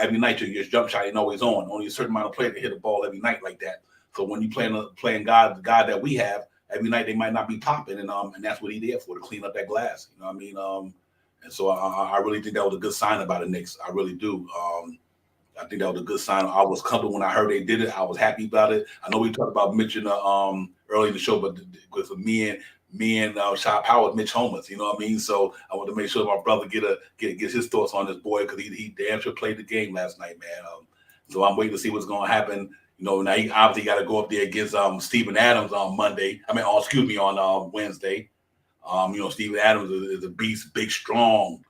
every night your jump shot ain't always on. Only a certain amount of players can hit the ball every night like that. So when you playing God, the guy that we have, every night they might not be popping, and that's what he there for, to clean up that glass. You know what I mean? And so I really think that was a good sign about the Knicks. I really do. I think that was a good sign. I was comfortable when I heard they did it. I was happy about it. I know we talked about Mitch early in the show, but with me and Shy Power, Mitch Homers, you know what I mean? So I want to make sure my brother get his thoughts on this boy, because he damn sure played the game last night, man. So I'm waiting to see what's going to happen. Now he obviously got to go up there against Steven Adams on Monday. On Wednesday. Steven Adams is a beast, big, strong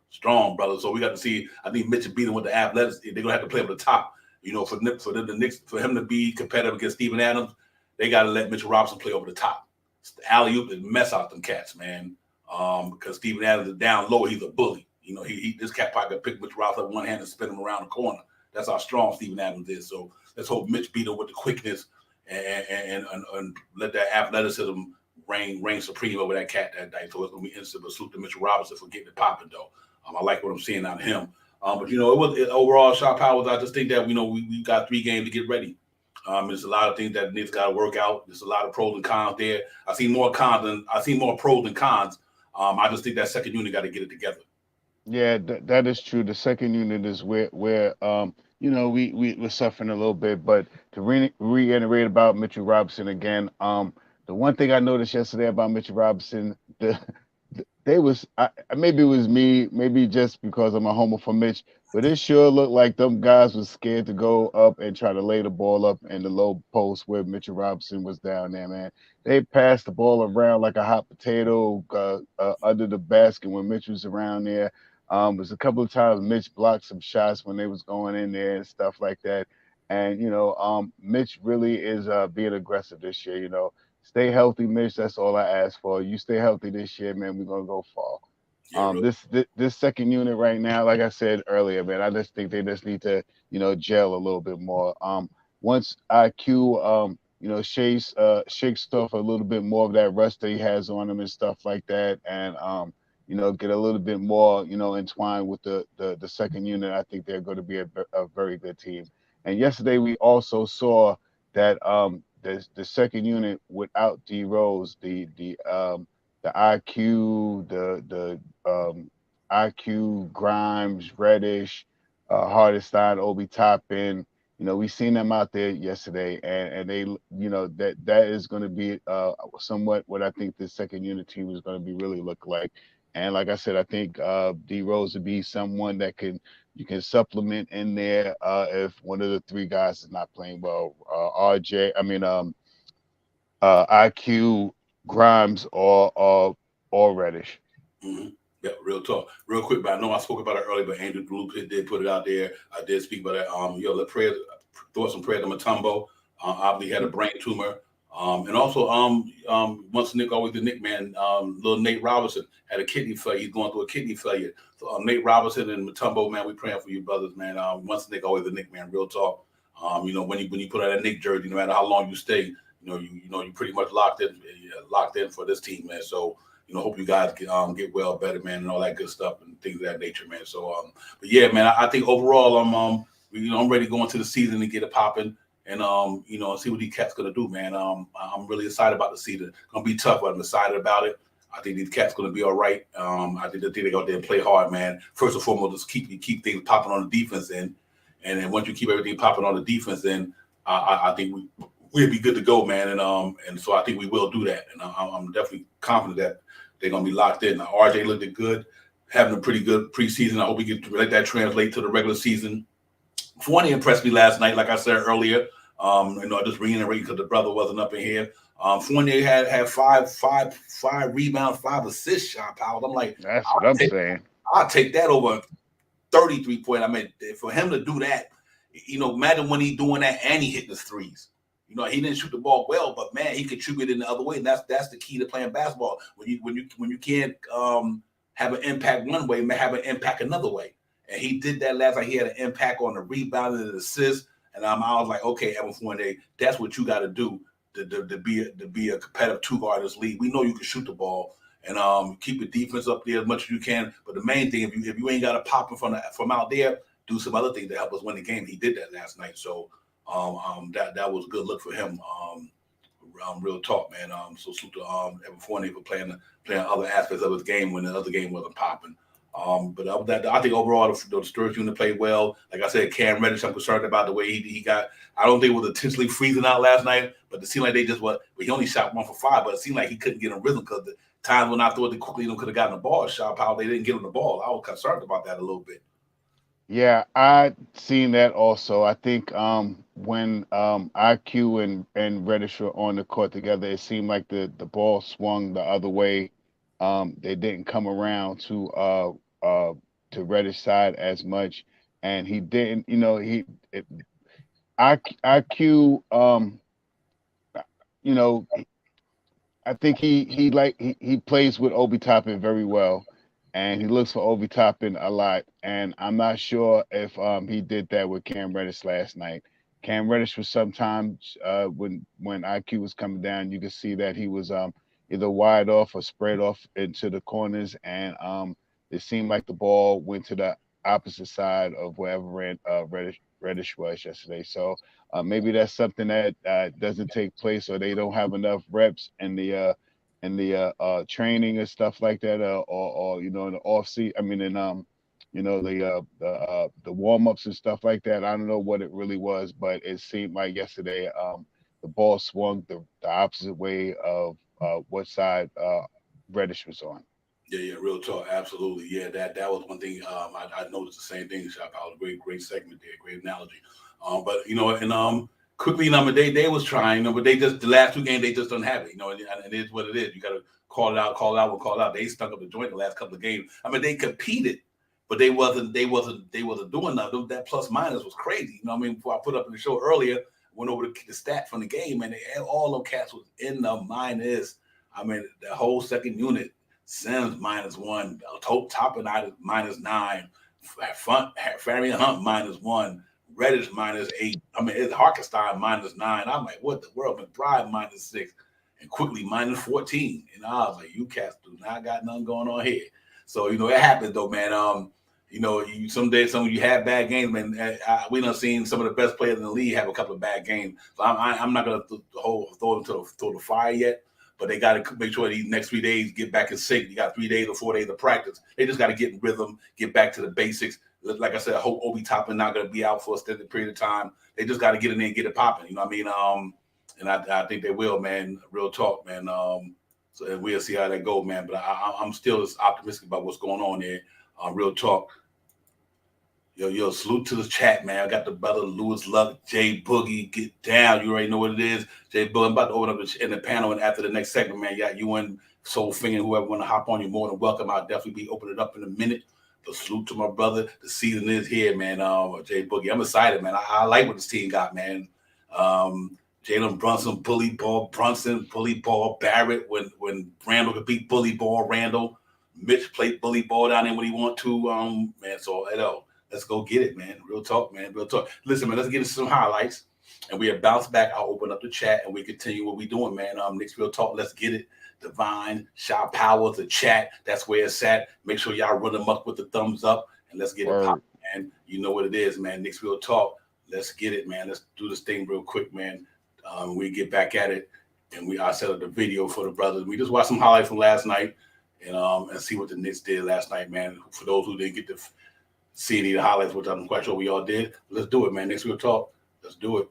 brother. So we got to see. I think Mitch beat him with the athletics. They're gonna have to play up the top. For him to be competitive against Steven Adams, they got to let Mitchell Robinson play over the top. Alley oop and mess out them cats, man. Because Steven Adams is down low, he's a bully. This cat probably could pick Mitchell Robinson with one hand and spin him around the corner. That's how strong Steven Adams is. So let's hope Mitch beat him with the quickness and let that athleticism reign supreme over that cat that night. So it's gonna be instant salute to Mitchell Robinson for getting it popping, though. I like what I'm seeing out of him. But overall, Shot Powers. I just think that we got 3 games to get ready. There's a lot of things that Knicks got to work out. There's a lot of pros and cons there. I see more pros than cons. I just think that second unit got to get it together. Yeah, that is true. The second unit is where we're suffering a little bit. But to reiterate about Mitchell Robinson again, the one thing I noticed yesterday about Mitchell Robinson, maybe it was me, maybe just because I'm a homer for Mitch, but it sure looked like them guys was scared to go up and try to lay the ball up in the low post where Mitchell Robinson was down there, man. They passed the ball around like a hot potato under the basket when Mitch was around there. There's a couple of times Mitch blocked some shots when they was going in there and stuff like that. And Mitch really is being aggressive this year. Stay healthy, Mitch. That's all I ask for. You stay healthy this year, man. We're gonna go far. Yeah, really. This second unit right now, like I said earlier, man, I just think they just need to gel a little bit more. Once IQ shakes off a little bit more of that rust that he has on him and stuff like that, and get a little bit more entwined with the second unit, I think they're going to be a very good team. And yesterday we also saw that the second unit without D Rose, the IQ, the IQ, Grimes, Reddish, Hardestein, Obi Toppin. We seen them out there yesterday, and they, that is going to be somewhat what I think the second unit team is going to be really look like. And like I said, I think D Rose would be someone that you can supplement in there if one of the 3 guys is not playing well. IQ, Grimes, or Reddish. Mm-hmm. Yeah, real talk. Real quick, but I know I spoke about it earlier, but Andrew Blue did put it out there. I did speak about that. Let prayer, thoughts and prayer to Matumbo. Obviously had a brain tumor. And also, once Nick, always the Nick man, little Nate Robinson had a kidney failure. He's going through a kidney failure. So Nate Robinson and Matumbo, man, we praying for you brothers, man. Once Nick, always the Nick man. Real talk. When you put on a Nick jersey, no matter how long you stay, you pretty much locked in for this team, man. So. Hope you guys get well, better, man, and all that good stuff and things of that nature, man. So, but yeah, man, I think overall, I'm ready to go into the season and get it popping, and see what these cats gonna do, man. I'm really excited about the season. It's gonna be tough, but I'm excited about it. I think these cats gonna be all right. I think they go out there and play hard, man. First and foremost, just keep things popping on the defense end, and then once you keep everything popping on the defense end, I think we'll be good to go, man. And so I think we will do that, and I'm definitely confident that they're going to be locked in. Now, RJ looked good, having a pretty good preseason. I hope we can let that translate to the regular season. Fournier impressed me last night, like I said earlier. Just reiterating because the brother wasn't up in here. Fournier had five rebounds, 5 assists, shot Powell. I'm like, that's what I'm saying. I'll take that over 33 point. I mean, for him to do that, imagine when he's doing that and he hitting his threes. He didn't shoot the ball well, but man, he contributed in the other way, and that's the key to playing basketball. When you can't have an impact one way, may have an impact another way. And he did that last night. He had an impact on the rebound and the assist. And I was like, okay, Evan Fournier, that's what you got to do to be a competitive two-guard in this league. We know you can shoot the ball and keep the defense up there as much as you can. But the main thing, if you ain't got to pop from out there, do some other things to help us win the game. He did that last night, so. That was a good look for him. Real talk, man. So salute to Evan Fournier for playing other aspects of his game when the other game wasn't popping. But I think overall the Sturridge unit played well. Like I said, Cam Reddish, I'm concerned about the way he got. I don't think it was intentionally freezing out last night, but it seemed like they just were. But he only shot 1 for 5, but it seemed like he couldn't get in rhythm because the times when I thought they quickly could have gotten the ball shot, how they didn't get him the ball. I was concerned about that a little bit. Yeah, I seen that also. I think when IQ and Reddish were on the court together, it seemed like the ball swung the other way. They didn't come around to Reddish side as much, and he didn't. IQ. I think he plays with Obi Toppin very well. And he looks for Obi Toppin a lot. And I'm not sure if he did that with Cam Reddish last night. Cam Reddish was sometimes when IQ was coming down, you could see that he was either wide off or spread off into the corners. And it seemed like the ball went to the opposite side of wherever Reddish was yesterday. So maybe that's something that doesn't take place, or they don't have enough reps in the training and stuff like that, or in the off season. I mean, in the warm ups and stuff like that. I don't know what it really was, but it seemed like yesterday the ball swung the opposite way of what side Reddish was on. Yeah, real talk, absolutely. Yeah, that was one thing. I noticed the same thing. Shop out, great segment there, great analogy. But quickly, they was trying, but they just the last 2 games they just don't have it, and it is what it is. You got to call it out. They stuck up the joint the last couple of games. I mean, they competed, but they wasn't doing nothing. That plus minus was crazy. Before I put up in the show earlier, went over the stat from the game, and all them cats was in the minus. I mean, the whole second unit, Sims -1, Toppin -9, Farian Hunt -1. Reddish -8. I mean, it's Harkenstein -9. I'm like, what the world? McBride -6, and quickly -14. And I was like, you cats do not got nothing going on here. So it happens though, man. Some days, some of you have bad games, man. We done seen some of the best players in the league have a couple of bad games. So I'm not gonna throw them to the fire yet. But they got to make sure these next 3 days get back in sync. You got 3 days or 4 days of practice. They just got to get in rhythm, get back to the basics. Like I said, I hope Obi Toppin not going to be out for a extended period of time. They just got to get in there and get it popping. You know what I mean? And I think they will, man. Real talk, man. So we'll see how that goes, man. But I'm still as optimistic about what's going on there. Real talk. Yo, salute to the chat, man. I got the brother Lewis Luck, Jay Boogie, get down. You already know what it is. Jay Boogie, I'm about to open up in the panel, and after the next segment, man, you got you and Soul Finger, whoever want to hop on, you're more than welcome. I'll definitely be opening it up in a minute. But salute to my brother. The season is here, man. Jay Boogie, I'm excited, man. I like what this team got, man. Jalen Brunson, bully ball Barrett. When Randall could beat bully ball Randall, Mitch played bully ball down there when he want to. Man, so let's go get it, man. Real talk, man. Real talk. Listen, man, let's get into some highlights. And we have bounced back. I'll open up the chat and we continue what we doing, man. Knicks Real Talk, let's get it. Divine, Shy Power, the chat. That's where it's at. Make sure y'all run them up with the thumbs up and let's get it popping, man. You know what it is, man. Knicks Real Talk. Let's get it, man. Let's do this thing real quick, man. We get back at it. And I set up the video for the brothers. We just watched some highlights from last night and see what the Knicks did last night, man. For those who didn't get to see any of the highlights, which I'm quite sure we all did. Let's do it, man. Next we'll talk. Let's do it.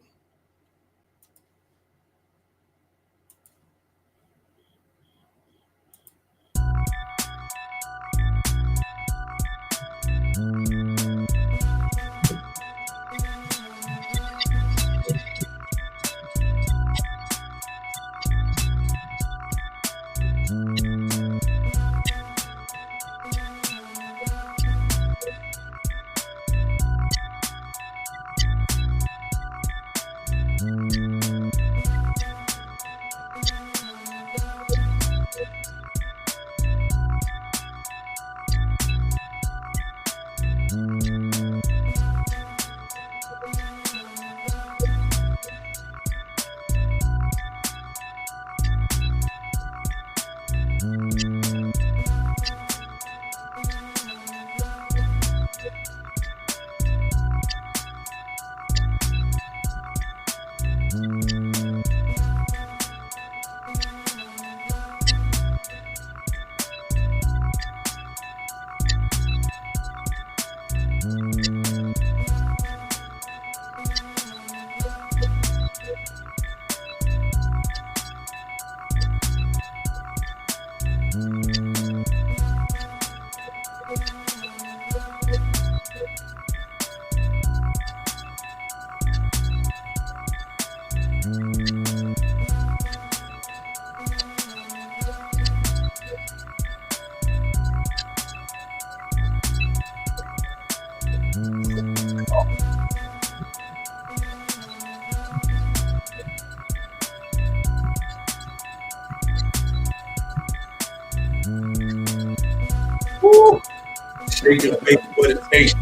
Shaking the paper with it takes.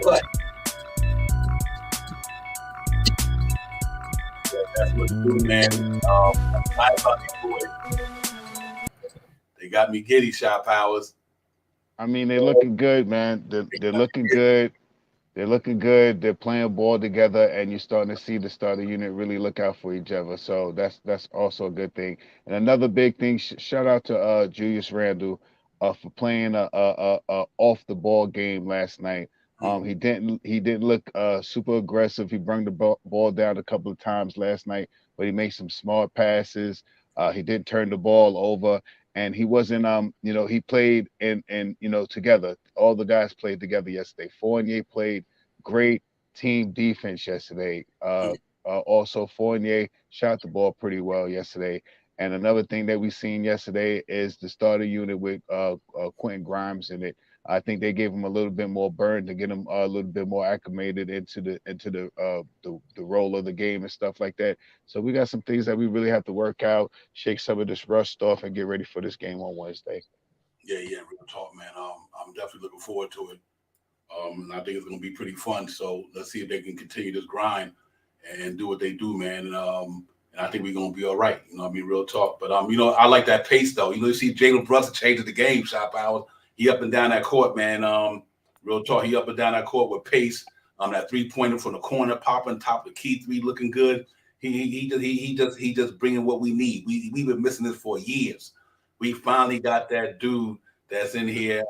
What? That's what you do, man. I'm excited about these boys. They got me giddy, Shot Powers. I mean, they're looking good, man. They're looking good. They're looking good. They're playing ball together, and you're starting to see the starter unit really look out for each other. So that's also a good thing. And another big thing, shout out to Julius Randle for playing a off the ball game last night. He didn't look super aggressive. He brought the ball down a couple of times last night, but he made some smart passes. He didn't turn the ball over. And he wasn't, he played and together. All the guys played together yesterday. Fournier played great team defense yesterday. Also, Fournier shot the ball pretty well yesterday. And another thing that we seen yesterday is the starter unit with Quentin Grimes in it. I think they gave him a little bit more burn to get him a little bit more acclimated into the role of the game and stuff like that. So we got some things that we really have to work out, shake some of this rust off, and get ready for this game on Wednesday. Yeah, real talk, man. I'm definitely looking forward to it. And I think it's going to be pretty fun. So let's see if they can continue this grind and do what they do, man. And I think we're going to be all right. You know, I mean, real talk. But I like that pace though. You see Jalen Brunson changing the game, Shot Powers. He up and down that court, man. Real talk. He up and down that court with pace. That 3-pointer from the corner, popping top of the key three, looking good. He just bringing what we need. We've been missing this for years. We finally got that dude that's in here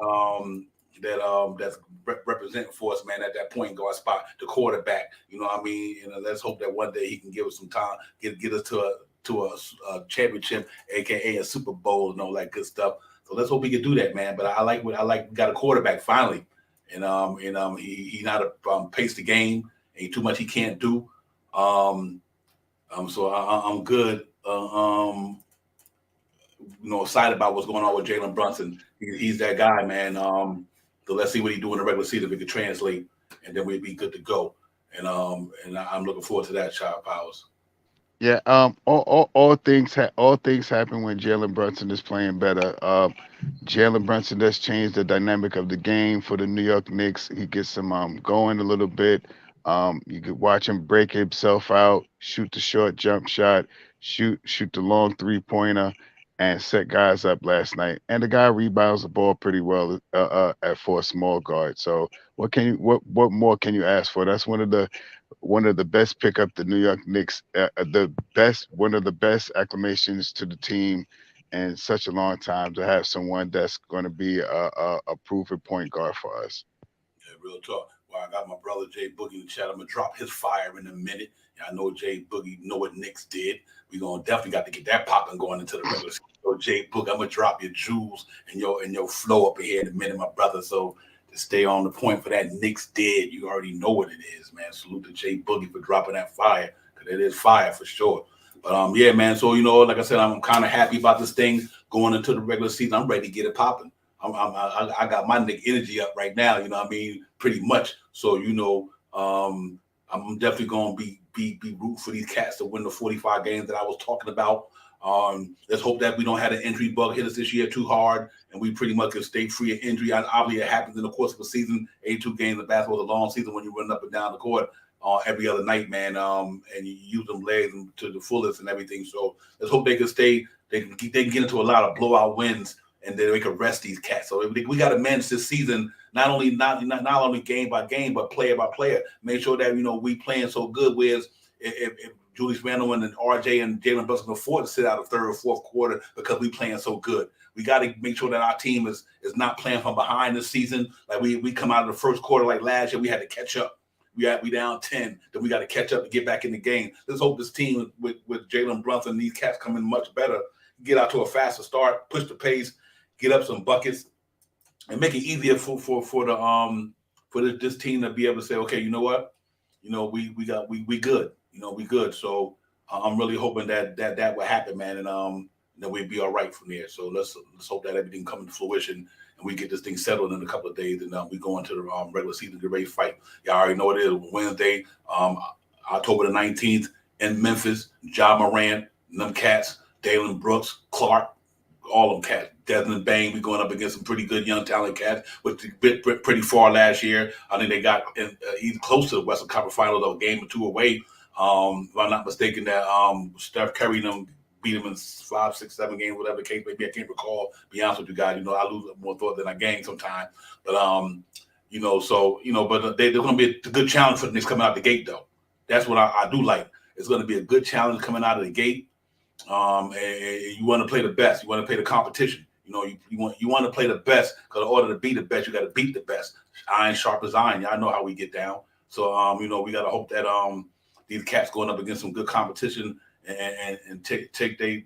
that's representing for us, man, at that point guard spot, the quarterback. You know what I mean? And let's hope that one day he can give us some time, get us to a championship, aka a Super Bowl, and all that good stuff. So let's hope we can do that, man. But I like we got a quarterback finally. he not a pace the game. Ain't too much he can't do. So I'm good. Excited about what's going on with Jalen Brunson. He's that guy, man. So let's see what he do in the regular season if we can translate, and then we'd be good to go. And I'm looking forward to that, Child Powers. Yeah, all things happen when Jalen Brunson is playing better. Jalen Brunson does change the dynamic of the game for the New York Knicks. He gets them going a little bit. You could watch him break himself out, shoot the short jump shot, shoot the long 3-pointer, and set guys up last night. And the guy rebounds the ball pretty well for a small guard. So what more can you ask for? That's one of the best pickup the New York Knicks, one of the best acclamations to the team in such a long time, to have someone that's going to be a proven point guard for us. Yeah, real talk. Well, I got my brother Jay Boogie in the chat. I'm gonna drop his fire in a minute. I know Jay Boogie know what Knicks did. We gonna definitely got to get that popping going into the regular season. So Jay Boogie, I'm gonna drop your jewels and your flow up here in a minute, my brother. So to stay on the point for that Knicks did, you already know what it is, man. Salute to Jay Boogie for dropping that fire, because it is fire for sure. But yeah, man. So like I said, I'm kind of happy about this thing going into the regular season. I'm ready to get it popping. I got my Knick energy up right now. You know what I mean? Pretty much. So I'm definitely gonna be rooting for these cats to win the 45 games that I was talking about. Let's hope that we don't have an injury bug hit us this year too hard, and we pretty much can stay free of injury. Obviously, it happens in the course of a season. 82 games of basketball is a long season when you run up and down the court every other night, man. And you use them legs to the fullest and everything. So let's hope they can stay. They can get into a lot of blowout wins, and then they can rest these cats. So we got to manage this season not only game by game, but player by player. Make sure that we playing so good. Whereas if Julius Randle and RJ and Jalen Brunson can afford to sit out the third or fourth quarter because we playing so good. We got to make sure that our team is not playing from behind this season. Like we come out of the first quarter like last year, we had to catch up. We down 10, then we got to catch up to get back in the game. Let's hope this team with Jalen Brunson and these cats coming much better, get out to a faster start, push the pace, get up some buckets, and make it easier for this team to be able to say, okay, you know what, we good, we good. So I'm really hoping that will happen, man, and then we'll be all right from there. So let's hope that everything comes to fruition and we get this thing settled in a couple of days, and we go into the regular season, get ready to fight. Y'all already know what it is. Wednesday, October the 19th in Memphis. Ja Morant, them cats, Dalen Brooks, Clark, all them cats. Desmond Bain, we going up against some pretty good young talent cats, which bit pretty far last year. I think they got even close to the Western Conference Finals, a game or two away. If I'm not mistaken, that Steph Curry them beat them in 5, 6, 7 games, whatever the case may be. I can't recall. Be honest with you guys, I lose more thought than I gain sometimes. But but they're going to be a good challenge for the Knicks coming out the gate, though. That's what I do like. It's going to be a good challenge coming out of the gate. And you want to play the best. You want to play the competition. You want to play the best, because in order to be the best, you got to beat the best. Iron sharp as iron. Y'all know how we get down. So we got to hope that these cats going up against some good competition and take they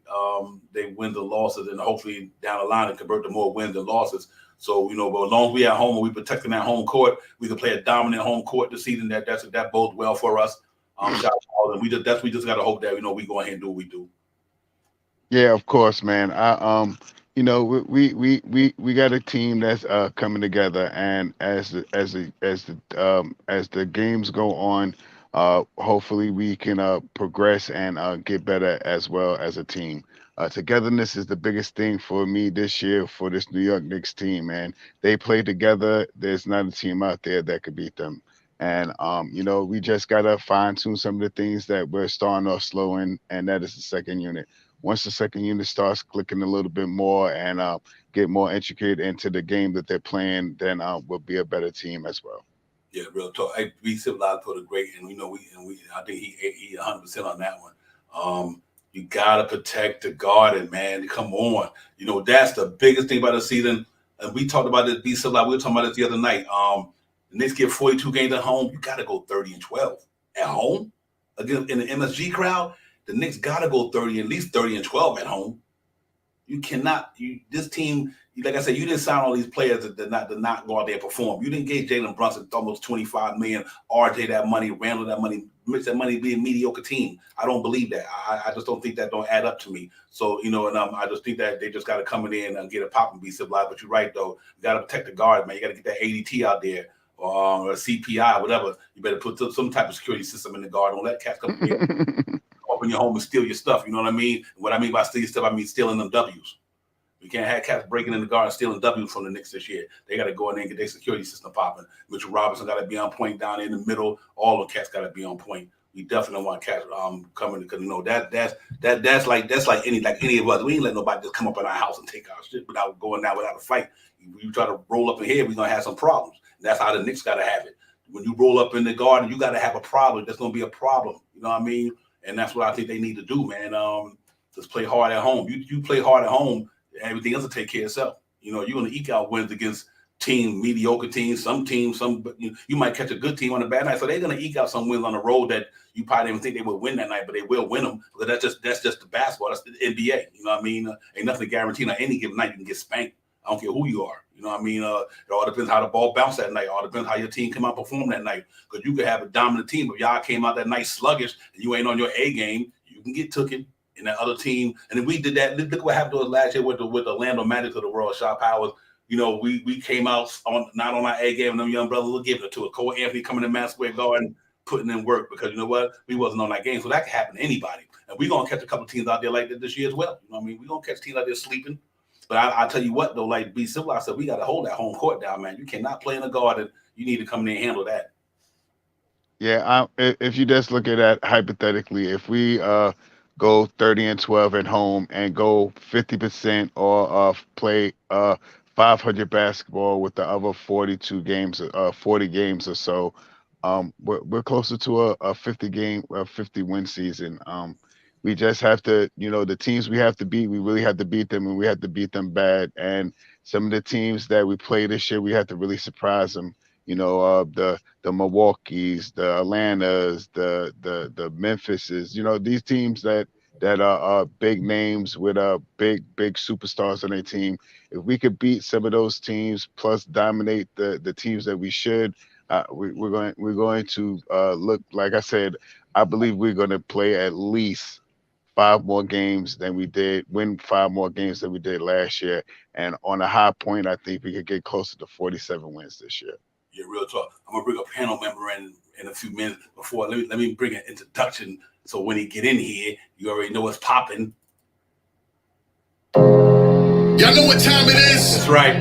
wins and losses, and hopefully down the line and convert to more wins and losses. So but as long as we at home and we protecting that home court, we can play a dominant home court this season. That bodes well for us. And we just got to hope that we go ahead and do what we do. Yeah, of course, man. We got a team that's coming together, and as the games go on, hopefully we can progress and get better as well as a team. Togetherness is the biggest thing for me this year for this New York Knicks team, man. They play together. There's not a team out there that could beat them. And we just gotta fine tune some of the things that we're starting off slow in, and that is the second unit. Once the second unit starts clicking a little bit more and get more intricate into the game that they're playing, then we'll be a better team as well. Yeah, real talk. Hey, we civilized for the great, and I think he 100% on that one. You gotta protect the garden, man. Come on, that's the biggest thing about the season. And we talked about this. Be civilized. We were talking about this the other night. The Knicks get 42 games at home. You gotta go 30-12 at home again in the MSG crowd. The Knicks got to go at least 30-12 at home. You cannot. This team, like I said, you didn't sign all these players that not go out there and perform. You didn't get Jalen Brunson almost $25 million, RJ that money, Randall that money, Mitch that money, be a mediocre team. I don't believe that. I just don't think that don't add up to me. So and I just think that they just got to come in and get a pop and be civilized. But you're right though. You got to protect the guard, man. You got to get that ADT out there. Or CPI, whatever. You better put some type of security system in the guard. Don't let cats come in. Open your home and steal your stuff. You know what I mean? What I mean by steal your stuff, I mean stealing them W's. We can't have cats breaking in the guard and stealing W's from the Knicks this year. They got to go in there and get their security system popping. Mitchell Robinson got to be on point down in the middle. All the cats got to be on point. We definitely don't want cats coming because that's like any of us. We ain't let nobody just come up in our house and take our shit without going down without a fight. You try to roll up in here, we're gonna have some problems. And that's how the Knicks got to have it. When you roll up in the garden, you got to have a problem. There's gonna be a problem. You know what I mean? And that's what I think they need to do, man. Just play hard at home. You play hard at home, everything else will take care of itself. You know, you're gonna eke out wins against mediocre teams. Some teams, you might catch a good team on a bad night, so they're gonna eke out some wins on the road that you probably didn't think they would win that night, but they will win them because that's just the basketball. That's the NBA. You know what I mean? Ain't nothing guaranteed on any given night you can get spanked. I don't care who you are. You know what I mean? It all depends how the ball bounced that night. It all depends how your team come out and perform that night. Because you could have a dominant team, but y'all came out that night sluggish and you ain't on your A game, you can get taken in that other team. And if we did that, look what happened to us last year with the Orlando Magic of the world, Shot Powers. You know, we came out not on our A game, and them young brothers were giving it to us. Cole Anthony coming to Madison Square Garden, putting in work because you know what? We wasn't on that game. So that could happen to anybody. And we're going to catch a couple teams out there like that this year as well. You know what I mean? We're going to catch teams out there sleeping. But I tell you what, though, like be civilized, we got to hold that home court down, man. You cannot play in the garden. You need to come in and handle that. Yeah, if you just look at that hypothetically, if we go 30-12 at home and go 50% or play 500 basketball with the other 42 games, 40 games or so, we're closer to a 50 win season. We just have to, the teams we have to beat, we really have to beat them, and we have to beat them bad. And some of the teams that we play this year, we have to really surprise them. The Milwaukee's, the Atlanta's, the Memphis's, these teams that are big names with big superstars on their team. If we could beat some of those teams plus dominate the teams that we should, we're going to look, like I said, I believe we're going to play at least 5 more games than we did, win 5 more games than we did last year. And on a high point, I think we could get closer to 47 wins this year. Yeah, real talk. I'm gonna bring a panel member in a few minutes. Before let me bring an introduction. So when he get in here, you already know what's popping. Y'all know what time it is? That's right.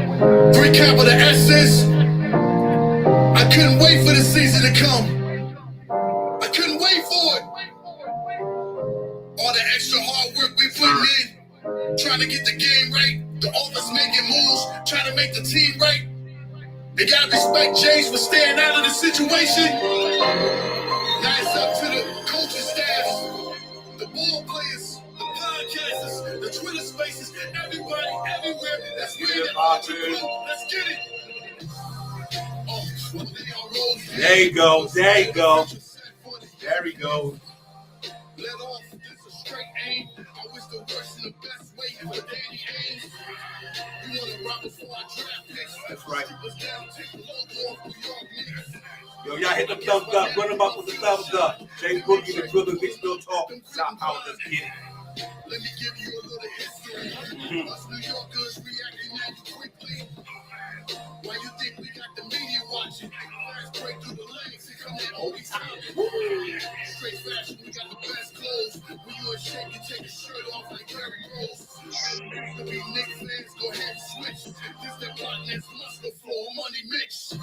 3 capital S's. I couldn't wait for the season to come. I couldn't wait for it. All the extra hard work we putting in, trying to get the game right. The offense making moves, trying to make the team right. They gotta respect James for staying out of the situation. Now it's up to the coaching staffs, the ball players, the podcasters, the Twitter spaces, everybody, everywhere. Let's get it. Let's get it. There you go. There you go. There we go. Let off. This is straight aim. I wish the worst and the best way for Danny Ainge. You want to rock before I draft picks. That's right. Take the logo off New York Knicks. Yo, y'all hit the thumbs up. Run them up with the thumbs up. Jay Boogie, the Brooklyn Knicksville Talk. Shot out. Let's get it. Let me give you a little history. Us New Yorkers reacting that quickly. Why you think we got the media watching? First break through the legs, here come that always timing. Straight fashion, we got the best clothes. When you in shape, you take your shirt off like Terry Rose. To be Knicks fans, go ahead and switch. This that partners must go flow, money mix.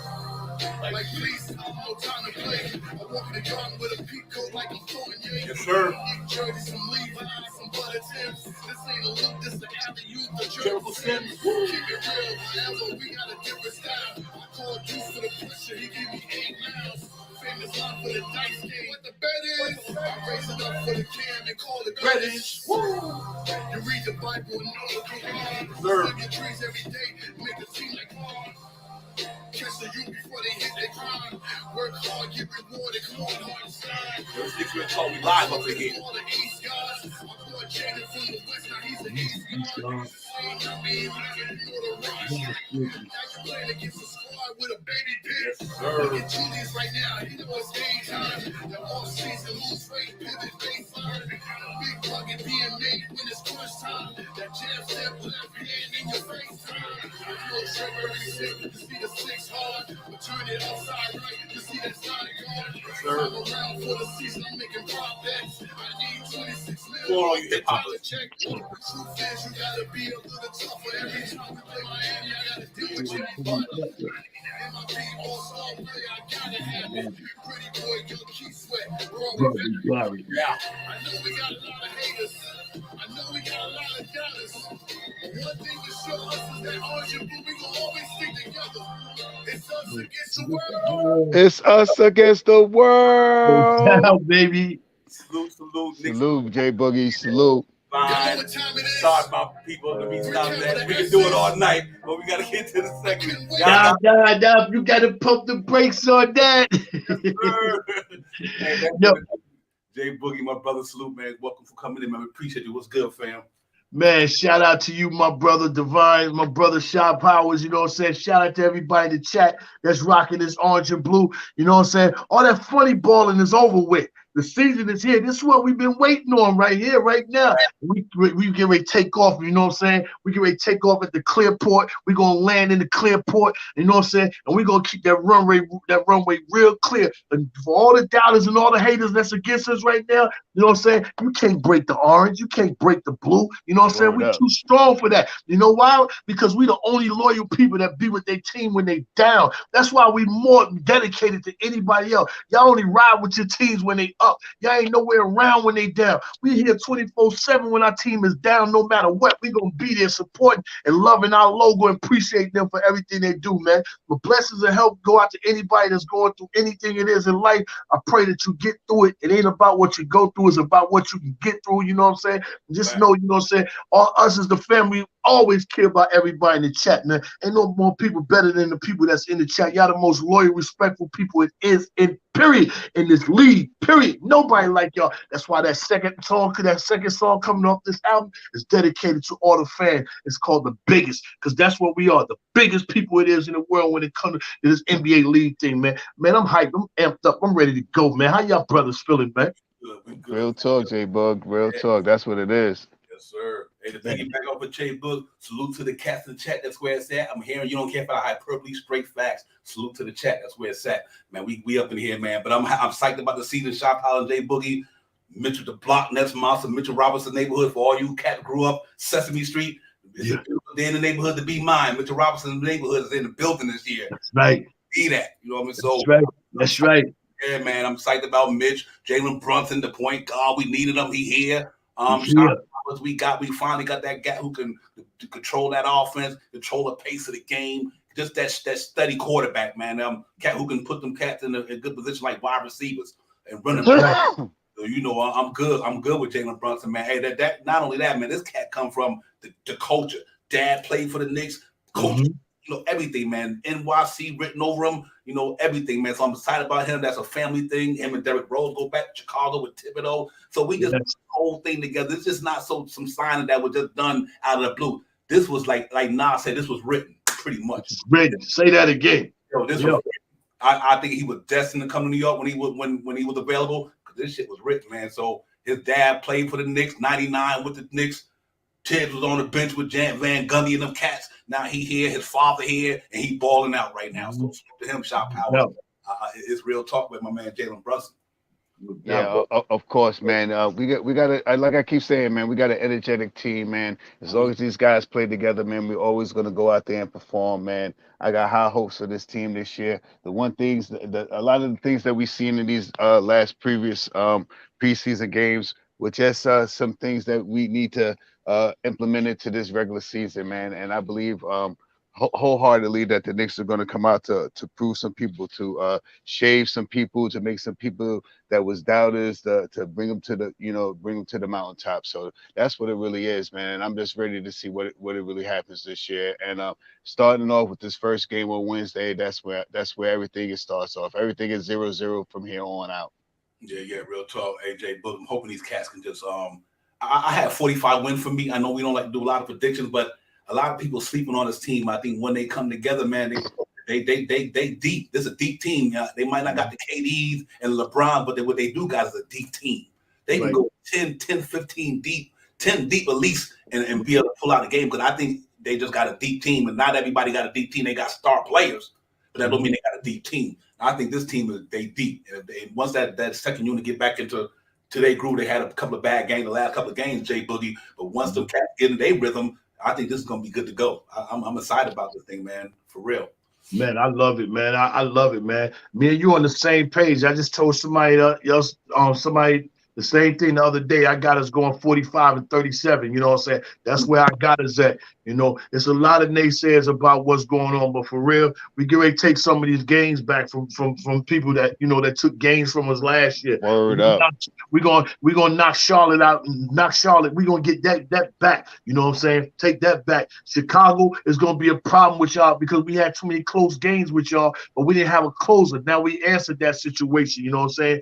Like please, no time to play. I walk in the garden with a peak coat like I'm throwing you. Yes, sir. New Jersey, some Levi's, some butter Timbs. This ain't a look, this the alley-oop, the Triple Triple Sims. Sims. Keep it real, however, we got a different style. I call Juice for the pressure, he give me 8 miles. Famous line for the dice game. What the bet is? I raise it up for the cam and call it Greenwich. You read the Bible and know the Quran. Live your dreams every day, make a team like mine. Catch the youth before they hit their crime. Work hard, get rewarded. Come on, hard and slide. Yo, Knicksville Talk, we live up in here. All the East guys. I brought Jaden from the West, now he's an East Right now, you know it's game time. The off-season lose rate, pivot baseline. Big bucket being made when it's crunch time. That jab step left hand in your face time. No trigger reset, you see the six hard. We'll turn it upside right, you see that side guard. I'm around for the season, I'm making prop bets. I need 26 million to check. The truth is, you gotta be a little tougher. Every time we play Miami, I gotta deal with Jimmy Butler. In my team, all-star play, I gotta have it. Pretty boy, young Key Sweat. Yeah. I know we got a lot of haters. I know we got a lot of doubters. One thing to show us is that orange and blue, we gonna always stick together. It's us against the world. It's us against the world. Baby. Salute. Salute, J Boogie. Salute. Fine. Sorry about people to be stopped at. We can do it all night, but we gotta get to the segment. Nah, you gotta pump the brakes on that. Hey, Yo. Jay Boogie, my brother, salute, man. Welcome for coming in, man. We appreciate you. What's good, fam? Man, shout out to you, my brother Divine, my brother Shy Powers, you know what I'm saying? Shout out to everybody in the chat that's rocking this orange and blue, you know what I'm saying? All that funny balling is over with. The season is here. This is what we've been waiting on right here, right now. We get ready to take off, you know what I'm saying? We get ready to take off at the Clearport. We're going to land in the Clearport, you know what I'm saying? And we're going to keep that runway real clear. And for all the doubters and all the haters that's against us right now, you know what I'm saying? You can't break the orange. You can't break the blue. You know what I'm saying? We're too strong for that. You know why? Because we the only loyal people that be with their team when they down. That's why we more dedicated to anybody else. Y'all only ride with your teams when they up. Y'all ain't nowhere around when they down. We here 24/7 when our team is down. No matter what, we gonna be there supporting and loving our logo and appreciate them for everything they do, man. But blessings and help go out to anybody that's going through anything it is in life. I pray that you get through it. It ain't about what you go through, it's about what you can get through. You know what I'm saying? Just know, you know what I'm saying? All us as the family always care about everybody in the chat, man. Ain't no more people better than the people that's in the chat. Y'all the most loyal, respectful people it is in period in this league. Period. Nobody like y'all. That's why that second song coming off this album is dedicated to all the fans. It's called The Biggest, because that's what we are. The biggest people it is in the world when it comes to this NBA league thing, man. Man, I'm hyped. I'm amped up. I'm ready to go, man. How y'all brothers feeling, man? Good. Real talk, J Bug. Real talk. That's what it is. Yes, sir. Hey, to piggyback off of Jay Book, salute to the cats in the chat. That's where it's at. I'm hearing you don't care about hyperbole, straight facts. Salute to the chat. That's where it's at, man. We up in here, man. But I'm psyched about the season. Shop Holland, Jay Boogie, Mitchell the Block, Nets Monster, Mitchell Robinson neighborhood for all you cats grew up Sesame Street. It's a beautiful day in the neighborhood to be mine. Mitchell Robinson's neighborhood is in the building this year. That's right. Be that. You know what I mean? So that's right. That's right. Yeah, man. I'm psyched about Mitch, Jalen Brunson, the point guard. We needed him. He here. We finally got that guy who can control that offense, control the pace of the game. Just that steady quarterback, man. Cat who can put them cats in a good position like wide receivers and run them. So, you know, I'm good. I'm good with Jalen Brunson, man. Hey, that not only that, man. This cat come from the culture. Dad played for the Knicks. Coach, you know, everything, man. NYC written over him. You know, everything, man. So I'm excited about him. That's a family thing. Him and Derrick Rose go back to Chicago with Thibodeau. So we just put the whole thing together. It's just not some signing that was just done out of the blue. This was like Nas said, this was written pretty much. Written. Say that again. Yo, this was I think he was destined to come to New York when he was available, because this shit was written, man. So his dad played for the Knicks, 99 with the Knicks. Tibbs was on the bench with Van Gundy and them cats. Now he here, his father here, and he balling out right now. So to him, Shop Power. It's real talk with my man Jalen Brunson. Yeah, of course, man. We got like I keep saying, man, we got an energetic team, man. As long as these guys play together, man, we're always gonna go out there and perform, man. I got high hopes for this team this year. A lot of the things that we've seen in these previous preseason games were just some things that we need to implement into this regular season, man. And I believe wholeheartedly that the Knicks are going to come out to prove some people, to shave some people, to make some people that was doubters, to bring them to the mountaintop. So that's what it really is, man. And I'm just ready to see what it really happens this year. And starting off with this first game on Wednesday, that's where everything starts off. Everything is 0-0 from here on out. Yeah, real talk. AJ, but I'm hoping these cats can just I had 45 win for me. I know we don't like to do a lot of predictions, but a lot of people sleeping on this team. I think when they come together, man, they deep. This is a deep team. They might not got the KDs and LeBron, but what they do got is a deep team. They can go 10, 15 deep, 10 deep at least, and be able to pull out a game. Because I think they just got a deep team, and not everybody got a deep team. They got star players, but that don't mean they got a deep team. I think this team is deep. And once that second unit get back into their groove, they had a couple of bad games the last couple of games, Jay Boogie. But once them cats get in their rhythm, I think this is gonna be good to go. I'm excited about this thing, man, for real. Man, I love it, man. I love it, man. Me and you on the same page. I just told somebody else, somebody the same thing the other day. I got us going 45 and 37. You know what I'm saying? That's where I got us at. You know, it's a lot of naysayers about what's going on, but for real, we get ready to take some of these games back from people that, you know, that took games from us last year. Word up. We're gonna knock Charlotte out and knock Charlotte. We're gonna get that back. You know what I'm saying? Take that back. Chicago is gonna be a problem with y'all because we had too many close games with y'all, but we didn't have a closer. Now we answered that situation. You know what I'm saying?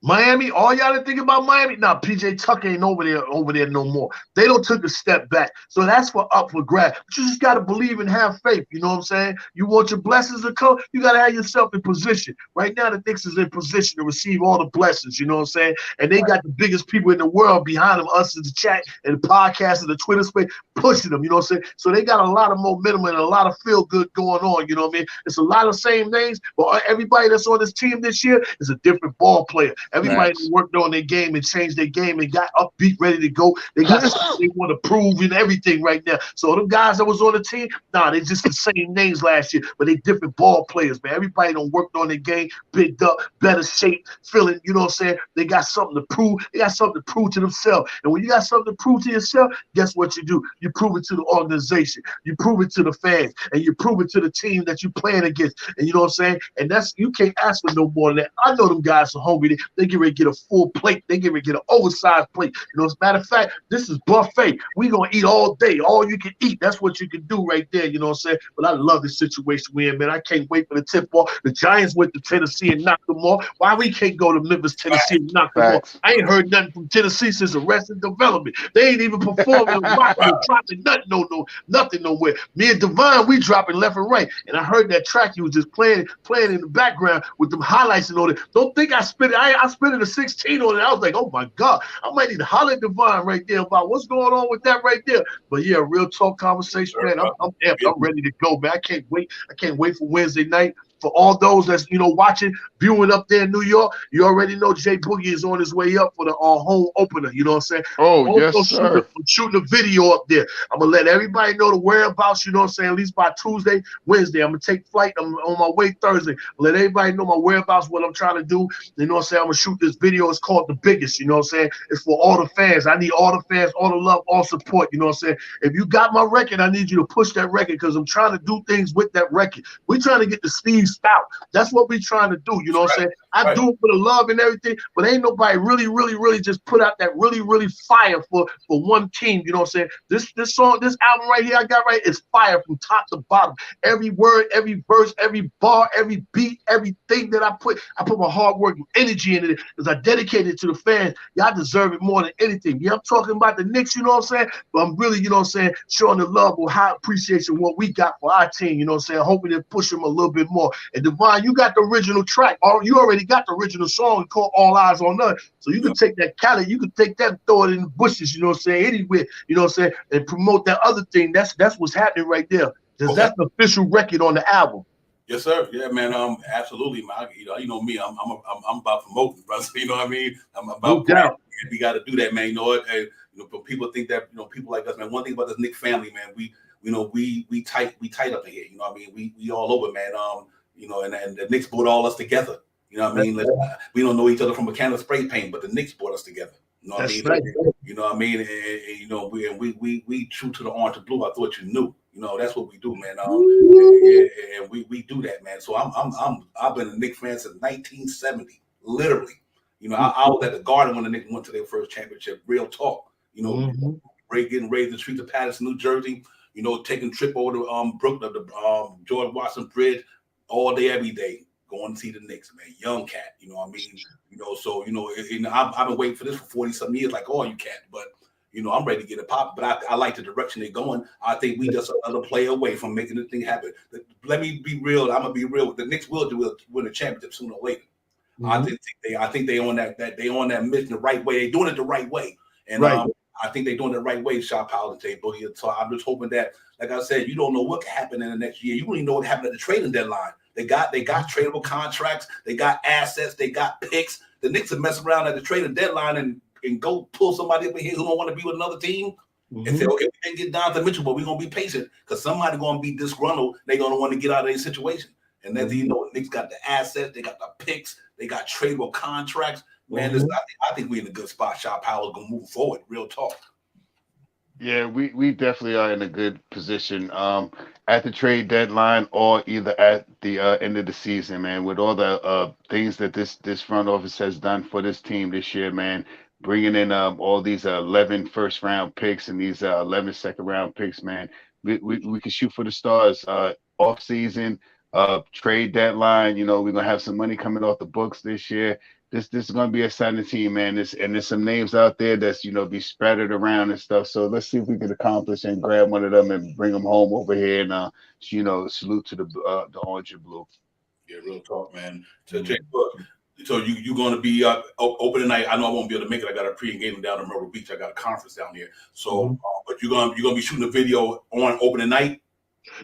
Miami, all y'all that think about Miami, nah, PJ Tucker ain't over there no more. They don't took a step back. So that's up for grab. But you just got to believe and have faith. You know what I'm saying? You want your blessings to come, you got to have yourself in position. Right now, the Knicks is in position to receive all the blessings, you know what I'm saying? And they got the biggest people in the world behind them, us in the chat and the podcast and the Twitter space, pushing them, you know what I'm saying? So they got a lot of momentum and a lot of feel good going on, you know what I mean? It's a lot of same names, but everybody that's on this team this year is a different ball player. Everybody worked on their game and changed their game and got upbeat, ready to go. They got something they want to prove and everything right now. So them guys that was on the team, nah, they just the same names last year, but they different ball players, man. Everybody done worked on their game, picked up, better shape, feeling, you know what I'm saying? They got something to prove. They got something to prove to themselves. And when you got something to prove to yourself, guess what you do? You prove it to the organization. You prove it to the fans. And you prove it to the team that you playing against. And you know what I'm saying? And that's, you can't ask for no more than that. I know them guys are hungry. They get ready to get a full plate. They get ready to get an oversized plate. You know, as a matter of fact, this is buffet. We gonna eat all day. All you can eat. That's what you can do right there. You know what I'm saying? But I love the situation we're in, man. I can't wait for the tip off. The Giants went to Tennessee and knocked them off. Why we can't go to Memphis, Tennessee and knock them off? I ain't heard nothing from Tennessee since Arrested Development. They ain't even performing, dropping nothing nowhere. Me and Divine, we dropping left and right. And I heard that track you was just playing in the background with them highlights and all that. Don't think I spit it. I spit it a 16 on it. I was like, oh my God, I might need to holler at Divine right there about what's going on with that right there. But yeah, real talk conversation, man. I'm amped. I'm ready to go, man. I can't wait. I can't wait for Wednesday night. For all those that's, you know, watching, viewing up there in New York, you already know Jay Boogie is on his way up for the home opener. You know what I'm saying? Oh, yes, sir. Shooting a video up there. I'm going to let everybody know the whereabouts, you know what I'm saying, at least by Tuesday, Wednesday. I'm going to take flight. I'm on my way Thursday. Let everybody know my whereabouts, what I'm trying to do. You know what I'm saying? I'm going to shoot this video. It's called The Biggest, you know what I'm saying? It's for all the fans. I need all the fans, all the love, all support, you know what I'm saying? If you got my record, I need you to push that record because I'm trying to do things with that record. We're trying to get the Steve out. That's what we're trying to do. You know what I'm saying? I do it for the love and everything, but ain't nobody really just put out that really fire for one team. You know what I'm saying? This song, this album right here I got right is fire from top to bottom. Every word, every verse, every bar, every beat, everything that I put my hard work and energy into it because I dedicated it to the fans. Y'all deserve it more than anything. Yeah, I'm talking about the Knicks, you know what I'm saying? But I'm really, you know what I'm saying, showing the love or high appreciation what we got for our team, you know what I'm saying? Hoping to push them a little bit more. And Divine, you got the original track, or you already got the original song called All Eyes on Us. So you can take that Cali, you can take that and throw it in the bushes, you know what I'm saying, anywhere, you know what I'm saying, and promote that other thing. That's what's happening right there. That's the official record on the album. Yes, sir. Yeah, man. Absolutely, man. You know me. I'm about promoting, brother. You know what I mean? I'm about we got to do that, man. You know what? You know, but people think that, you know, people like us, man. One thing about this Knicks family, man, we tight up in here. You know what I mean? We all over, man. You know, and the Knicks brought all us together. You know what I mean? We don't know each other from a can of spray paint, but the Knicks brought us together. You know what I mean? Right. You know what I mean? And you know, we true to the orange and blue. I thought you knew. You know, that's what we do, man. And we do that, man. So I've been a Knicks fan since 1970, literally. You know, I was at the Garden when the Knicks went to their first championship. Real talk. You know, getting raised in the streets of Patterson, New Jersey. You know, taking a trip over to Brooklyn, the George Washington Bridge, all day, every day. going to see the Knicks, man. Young cat, you know what I mean? You know, so, you know, I've been waiting for this for 40-something years, like, oh, you can't. But, you know, I'm ready to get it popping. But I like the direction they're going. I think we just another play away from making this thing happen. Let me be real. I'm going to be real. The Knicks will win a championship sooner or later. I think they on that mission the right way. They're doing it the right way. And I think they're doing it the right way, Shaw Powell and Jay Boogie. So I'm just hoping that, like I said, you don't know what can happen in the next year. You don't even know what happened at the trading deadline. They got tradable contracts, they got assets, they got picks. The Knicks are messing around at the trading deadline and go pull somebody up in here who don't want to be with another team and say, okay, we didn't get down to Mitchell, but we're gonna be patient because somebody gonna be disgruntled. They're gonna want to get out of their situation. And then you know, the Knicks got the assets, they got the picks, they got tradable contracts. Man, I think we're in a good spot. Shaw Powell gonna move forward. Real talk. Yeah, we definitely are in a good position at the trade deadline or either at the end of the season, man. With all the things that this front office has done for this team this year, man, bringing in all these 11 first round picks and these 11 second round picks, man. We can shoot for the stars off season, trade deadline. You know, we're gonna have some money coming off the books this year. This is going to be a exciting team, man. There's some names out there that's, you know, be spattered around and stuff. So let's see if we can accomplish and grab one of them and bring them home over here and, you know, salute to the orange and blue. Yeah, real talk, man. So, so you going to be open tonight? I know I won't be able to make it. I got a pre-game down in Myrtle Beach. I got a conference down here. So, but you're gonna be shooting a video on opening night?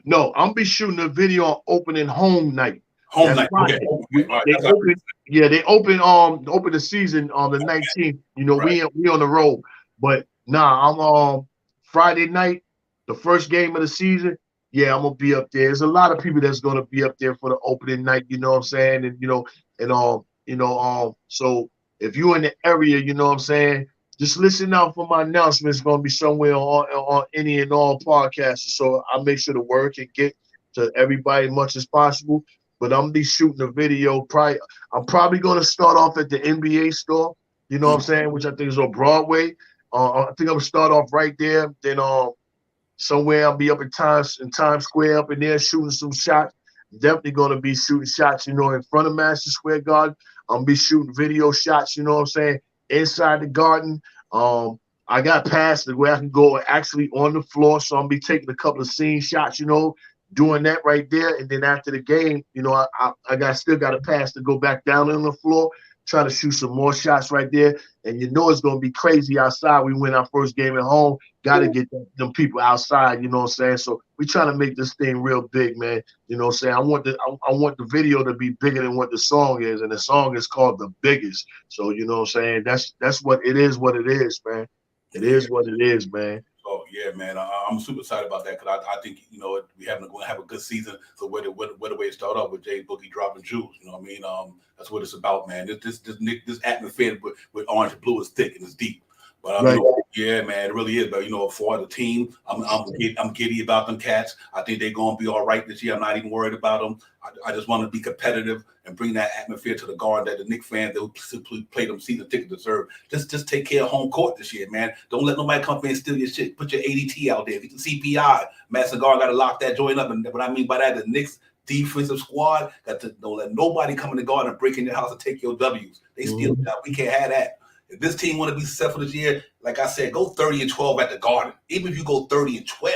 No, I'm gonna be shooting a video on opening home night. Home night. Okay. They open the season on the 19th. You know, we on the road. But I'm Friday night, the first game of the season. Yeah, I'm gonna be up there. There's a lot of people that's gonna be up there for the opening night, you know what I'm saying? And so if you're in the area, you know what I'm saying, just listen out for my announcement. It's gonna be somewhere on any and all podcasts. So I'll make sure the word can get to everybody as much as possible. But I'm gonna be shooting a video. I'm probably gonna start off at the NBA store, you know what I'm saying, which I think is on Broadway. I think I'm gonna start off right there. Then somewhere I'll be up in Times Square up in there shooting some shots. Definitely gonna be shooting shots, you know, in front of Madison Square Garden. I'm gonna be shooting video shots, you know what I'm saying, inside the garden. I got past the where I can go actually on the floor, so I'm gonna be taking a couple of scene shots, you know, doing that right there. And then after the game, you know, I still got a pass to go back down on the floor, try to shoot some more shots right there. And you know it's going to be crazy outside. We win our first game at home. Got to get them people outside, you know what I'm saying? So we trying to make this thing real big, man. You know what I'm saying? I want the video to be bigger than what the song is, and the song is called The Biggest. So, you know what I'm saying? That's what it is, man. It is what it is, man. Oh yeah, man! I'm super excited about that because I think, you know, we going to have a good season. So where the way it started off with Jay Boogie dropping jewels, you know what I mean? That's what it's about, man. This atmosphere with orange and blue is thick and it's deep. But yeah, man, it really is. But you know, for the team, I'm giddy about them cats. I think they're gonna be all right this year. I'm not even worried about them. I just want to be competitive and bring that atmosphere to the Garden that the Knicks fans that will play them season ticket deserve. Just take care of home court this year, man. Don't let nobody come in and steal your shit. Put your ADT out there. CPI. Madison Garden got to lock that joint up. And what I mean by that, the Knicks defensive squad don't let nobody come in the Garden and break in your house and take your W's. They steal that. We can't have that. If this team want to be successful this year, like I said, go 30-12 at the Garden. Even if you go 30-12,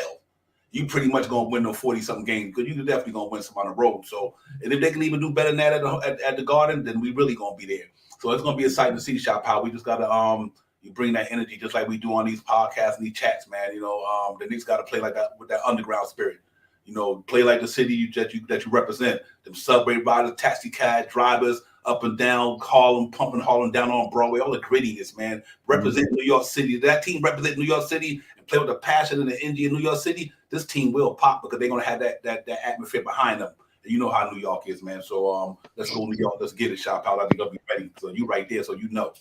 you pretty much gonna win them 40-something games because you're definitely gonna win some on the road. So, and if they can even do better than that at the Garden, then we really gonna be there. So it's gonna be exciting to see Shop How we just gotta you bring that energy just like we do on these podcasts and these chats, man. You know, the Knicks gotta play like that with that underground spirit. You know, play like the city that you represent. Them subway riders, taxi cab drivers, up and down Harlem, pumping Harlem down on Broadway, all the grittiness, man. Represent New York City. That team represent New York City and play with the passion and the energy in New York City. This team will pop because they're gonna have that atmosphere behind them. And you know how New York is, man. So let's go New York. Let's get it, Shop Out. I think I'll be ready. So you right there, so you know.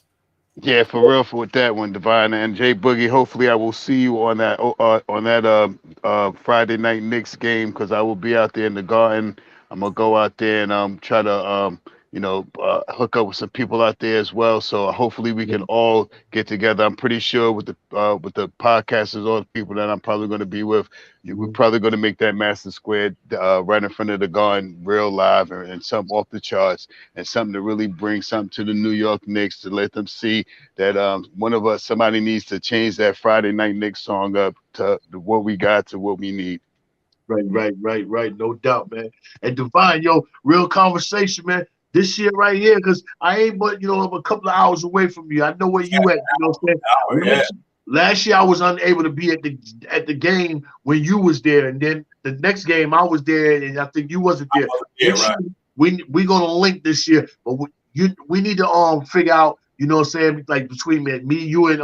Yeah, for real, with that one, Divine and Jay Boogie. Hopefully, I will see you on that Friday night Knicks game because I will be out there in the Garden. I'm gonna go out there and try to hook up with some people out there as well. So hopefully we can all get together. I'm pretty sure with the podcasters, all the people that I'm probably going to be with, we're probably going to make that Madison Square right in front of the Garden real live and something off the charts and something to really bring something to the New York Knicks to let them see that somebody needs to change that Friday Night Knicks song up to what we got to what we need. Right. No doubt, man. And Divine, real conversation, man. This year right here, because I ain't but I'm a couple of hours away from you. I know where you at. You know what I'm saying? Last year I was unable to be at the game when you was there, and then the next game I was there, and I think you wasn't there. We gonna link this year, but we need to figure out, you know what I'm saying, like between me, you, and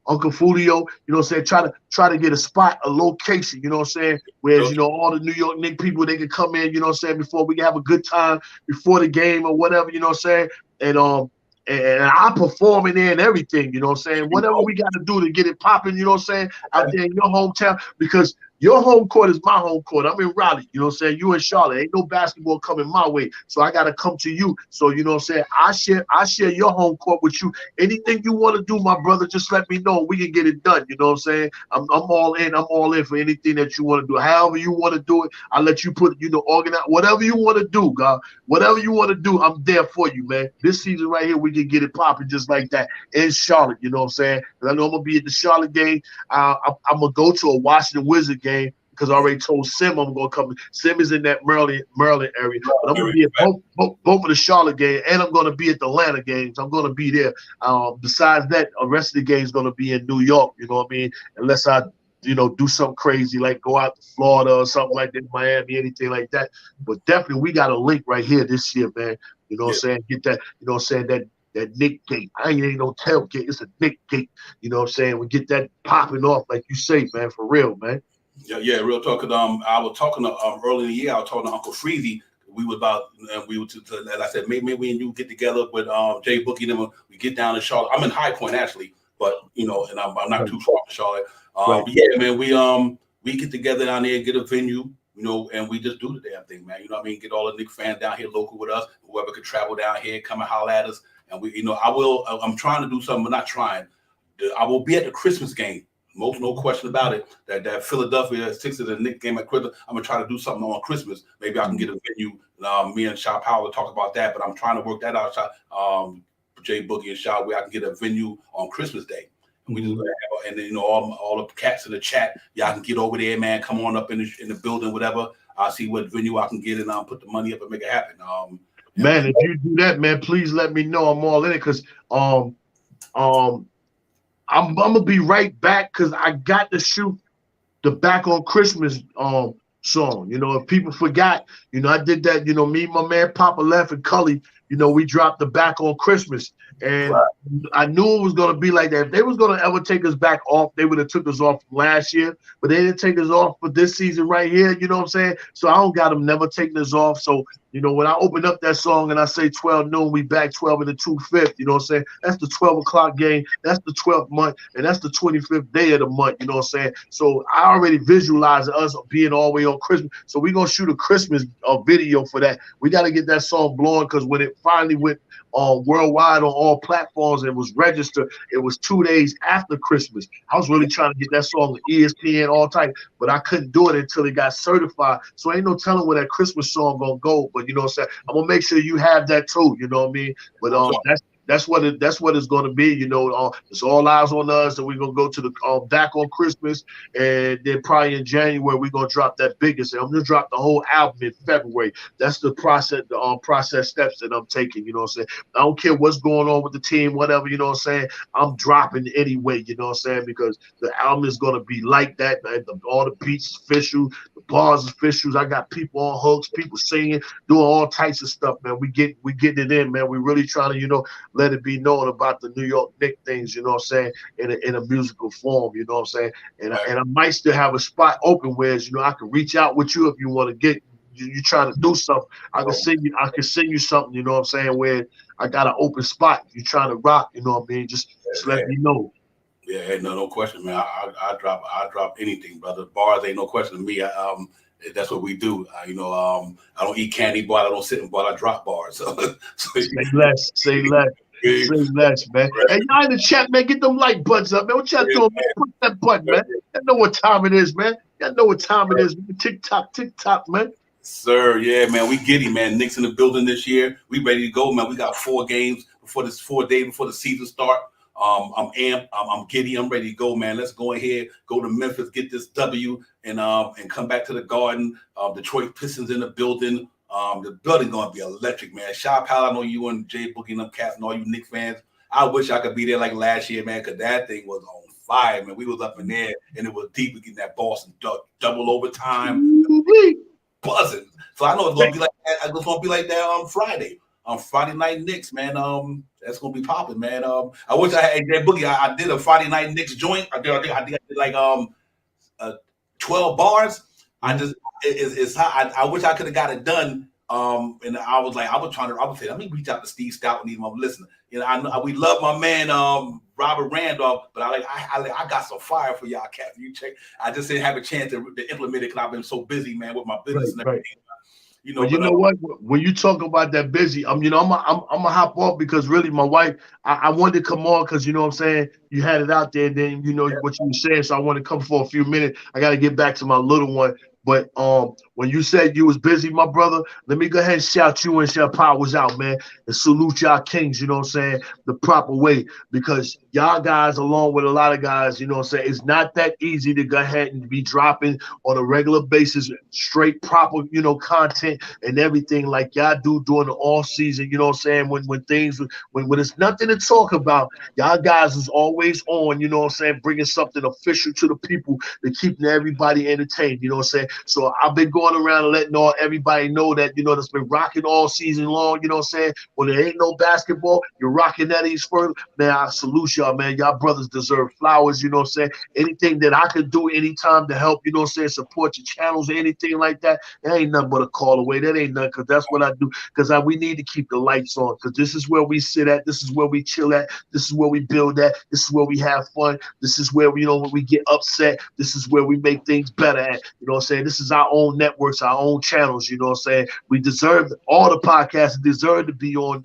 Uncle Fulio, you know what I'm saying, try to get a spot, a location, you know what I'm saying, whereas all the New York Knicks people, they can come in, you know what I'm saying, before we can have a good time before the game or whatever, you know what I'm saying, and I performing there and everything, you know what I'm saying, whatever we got to do to get it popping, you know what I'm saying, out there in your hometown, because your home court is my home court. I'm in Raleigh, you know what I'm saying? You in Charlotte. Ain't no basketball coming my way. So I gotta come to you. So you know what I'm saying? I share your home court with you. Anything you want to do, my brother, just let me know. We can get it done. You know what I'm saying? I'm all in. I'm all in for anything that you want to do. However you want to do it, I'll let you organize whatever you want to do, God. Whatever you want to do, I'm there for you, man. This season right here, we can get it popping just like that in Charlotte, you know what I'm saying? Because I know I'm gonna be at the Charlotte game. I'm gonna go to a Washington Wizard game, because I already told Sim I'm gonna come. Sim is in that Maryland area, but I'm gonna be at both of the Charlotte games, and I'm gonna be at the Atlanta games. I'm gonna be there. Besides that, the rest of the games gonna be in New York. You know what I mean? Unless I, do something crazy like go out to Florida or something like that, Miami, anything like that. But definitely, we got a link right here this year, man. You know what I'm saying? Get that. You know what I'm saying? That Nick gate. I ain't no tailgate. It's a Nick gate. You know what I'm saying? We get that popping off, like you say, man, for real, man. Yeah, real talk. I was talking early in the year. I was talking to Uncle Freezy. We were as I said, maybe we and you get together with Jay Bookie. Then we get down to Charlotte. I'm in High Point actually, but and I'm not too far from Charlotte. But yeah, man, we get together down there, get a venue, and we just do the damn thing, man. You know what I mean? Get all the Knicks fans down here local with us. Whoever could travel down here, come and holler at us. And we, I'm trying to do something, but not trying. I will be at the Christmas game. No question about it. That Philadelphia Sixers and Knicks game at Christmas. I'm gonna try to do something on Christmas. Maybe I can get a venue. Me and Shaw Powell talk about that, but I'm trying to work that out. Jay Boogie and Shaw, where I can get a venue on Christmas Day. And we just and then all the cats in the chat. Y'all can get over there, man. Come on up in the building, whatever. I'll see what venue I can get and put the money up and make it happen. Man, if you do that, man, please let me know. I'm all in it because I'm gonna be right back because I got to shoot the Back on Christmas song. If people forgot, I did that. Me, my man Papa Left and Cully, we dropped the Back on Christmas. And I knew it was gonna be like that. If they was gonna ever take us back off, they would have took us off last year, but they didn't take us off for this season right here. You know what I'm saying? So I don't got them never taking us off. So when I open up that song and I say 12 noon, we back 12 in the 2/5. You know what I'm saying? That's the 12 o'clock game. That's the 12th month, and that's the 25th day of the month. You know what I'm saying? So I already visualize us being all the way on Christmas. So we're gonna shoot a Christmas video for that. We got to get that song blowing because when it finally went worldwide on all platforms and was registered, it was 2 days after Christmas. I was really trying to get that song on ESPN all type, but I couldn't do it until it got certified. So ain't no telling where that Christmas song gonna go. But you know what I'm saying? I'm gonna make sure you have that too. You know what I mean? But that's what it's going to be. It's all eyes on us, and we're gonna go to the Back on Christmas, and then probably in January we're gonna drop that biggest. And I'm gonna drop the whole album in February. That's the process, process steps that I'm taking. You know what I'm saying? I don't care what's going on with the team, whatever. You know what I'm saying? I'm dropping anyway. You know what I'm saying? Because the album is gonna be like that. All the beats official, the bars officials. I got people on hooks, people singing, doing all types of stuff, man. We getting it in, man. We really trying to, let it be known about the New York Knicks things, you know what I'm saying, in a musical form, you know what I'm saying? And I might still have a spot open where, I can reach out with you if you want to get you trying to do something. I can send you something, you know what I'm saying, where I got an open spot. If you're trying to rock, you know what I mean? Just let me know. Yeah, no question, man. I drop anything, brother. Bars ain't no question to me. That's what we do. I don't eat candy bar. I don't sit in bar. I drop bars. So say less. Say less. Say less, man. Hey, y'all in the chat, man. Get them light buttons up, man. What y'all doing, man? Push that button, man. Y'all know what time it is, man. Y'all know what time it is. Tick tock, man. Sir, yeah, man. We giddy, man. Knicks in the building this year. We ready to go, man. We got 4 games before this 4 days before the season start. I'm amped. I'm giddy. I'm ready to go, man. Let's go ahead, go to Memphis, get this W, and come back to the Garden. Detroit Pistons in the building. The building gonna be electric, man. Shy Pal, I know you and Jay Boogie and them cats and all you Knicks fans. I wish I could be there like last year, man, because that thing was on fire, man. We was up in there and it was deep. We getting that Boston double overtime, buzzing. So I know it's gonna be like that. It's gonna be like that on Friday. On Friday night Knicks, man. That's gonna be popping, man. I wish I had Jay Boogie. I did a Friday night Knicks joint. I did like 12 bars. It's hot. I wish I could have got it done. And I was saying, let me reach out to Steve Stout and even listening. We love my man Robert Randolph, but I got some fire for y'all cats. You check. I just didn't have a chance to implement it because I've been so busy, man, with my business and everything. But you know what? When you talk about that busy, I'm gonna hop off because really my wife, I wanted to come on because you know what I'm saying, you had it out there, and then what you were saying, so I want to come for a few minutes. I got to get back to my little one. But when you said you was busy, my brother, let me go ahead and shout you and shout Powers out, man, and salute y'all kings, you know what I'm saying, the proper way, because y'all guys, along with a lot of guys, you know what I'm saying, it's not that easy to go ahead and be dropping on a regular basis straight proper, content and everything like y'all do during the off season, you know what I'm saying, when it's nothing to talk about, y'all guys is always on, you know what I'm saying, bringing something official to the people to keep everybody entertained, you know what I'm saying. So I've been going around and letting everybody know that, that's been rocking all season long, you know what I'm saying? When there ain't no basketball, you're rocking that East Further. Man, I salute y'all, man. Y'all brothers deserve flowers, you know what I'm saying? Anything that I could do anytime to help, you know what I'm saying, support your channels or anything like that, that ain't nothing but a call away. That ain't nothing, because that's what I do. Because we need to keep the lights on, because this is where we sit at. This is where we chill at. This is where we build at. This is where we have fun. This is where, when we get upset, this is where we make things better at. You know what I'm saying? This is our own networks, our own channels, you know what I'm saying? We deserve, all the podcasts deserve to be on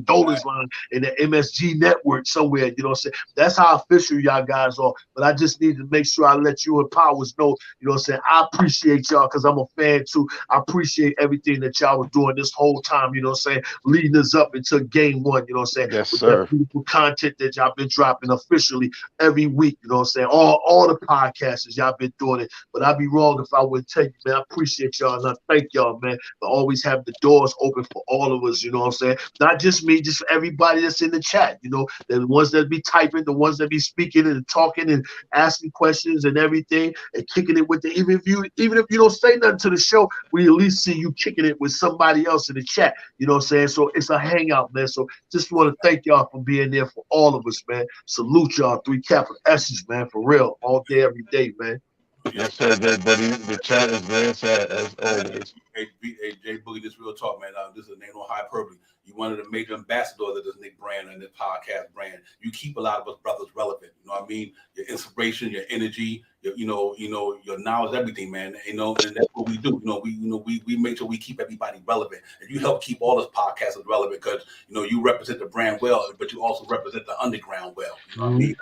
Dolan's line in the MSG network somewhere, you know what I'm saying? That's how official y'all guys are. But I just need to make sure I let you and Powers know, you know what I'm saying? I appreciate y'all because I'm a fan too. I appreciate everything that y'all were doing this whole time, you know what I'm saying? Leading us up until game 1, you know what I'm saying? Yes, with sir. That beautiful content that y'all been dropping officially every week, you know what I'm saying? All the podcasters, y'all been doing it. But I'd be wrong if I wouldn't tell you, man, I appreciate y'all, and I thank y'all, man, for always having the doors open for all of us, you know what I'm saying? Not just me, just for everybody that's in the chat, the ones that be typing, the ones that be speaking and talking and asking questions and everything, and kicking it with even if you don't say nothing to the show, we at least see you kicking it with somebody else in the chat, you know what I'm saying? So it's a hangout, man. So just want to thank y'all for being there for all of us, man. Salute y'all, 3 capital S's, man, for real, all day, every day, man. Yes, sir, buddy. The chat is very sad as always. Hey, Jay Boogie, this real talk, man. This is no hyperbole. You one of the major ambassadors of this Nick brand and this podcast brand. You keep a lot of us brothers relevant. You know what I mean? Your inspiration, your energy, your knowledge, everything, man. And that's what we do. We make sure we keep everybody relevant, and you help keep all those podcasters relevant because you represent the brand well, but you also represent the underground well. You know what I mean?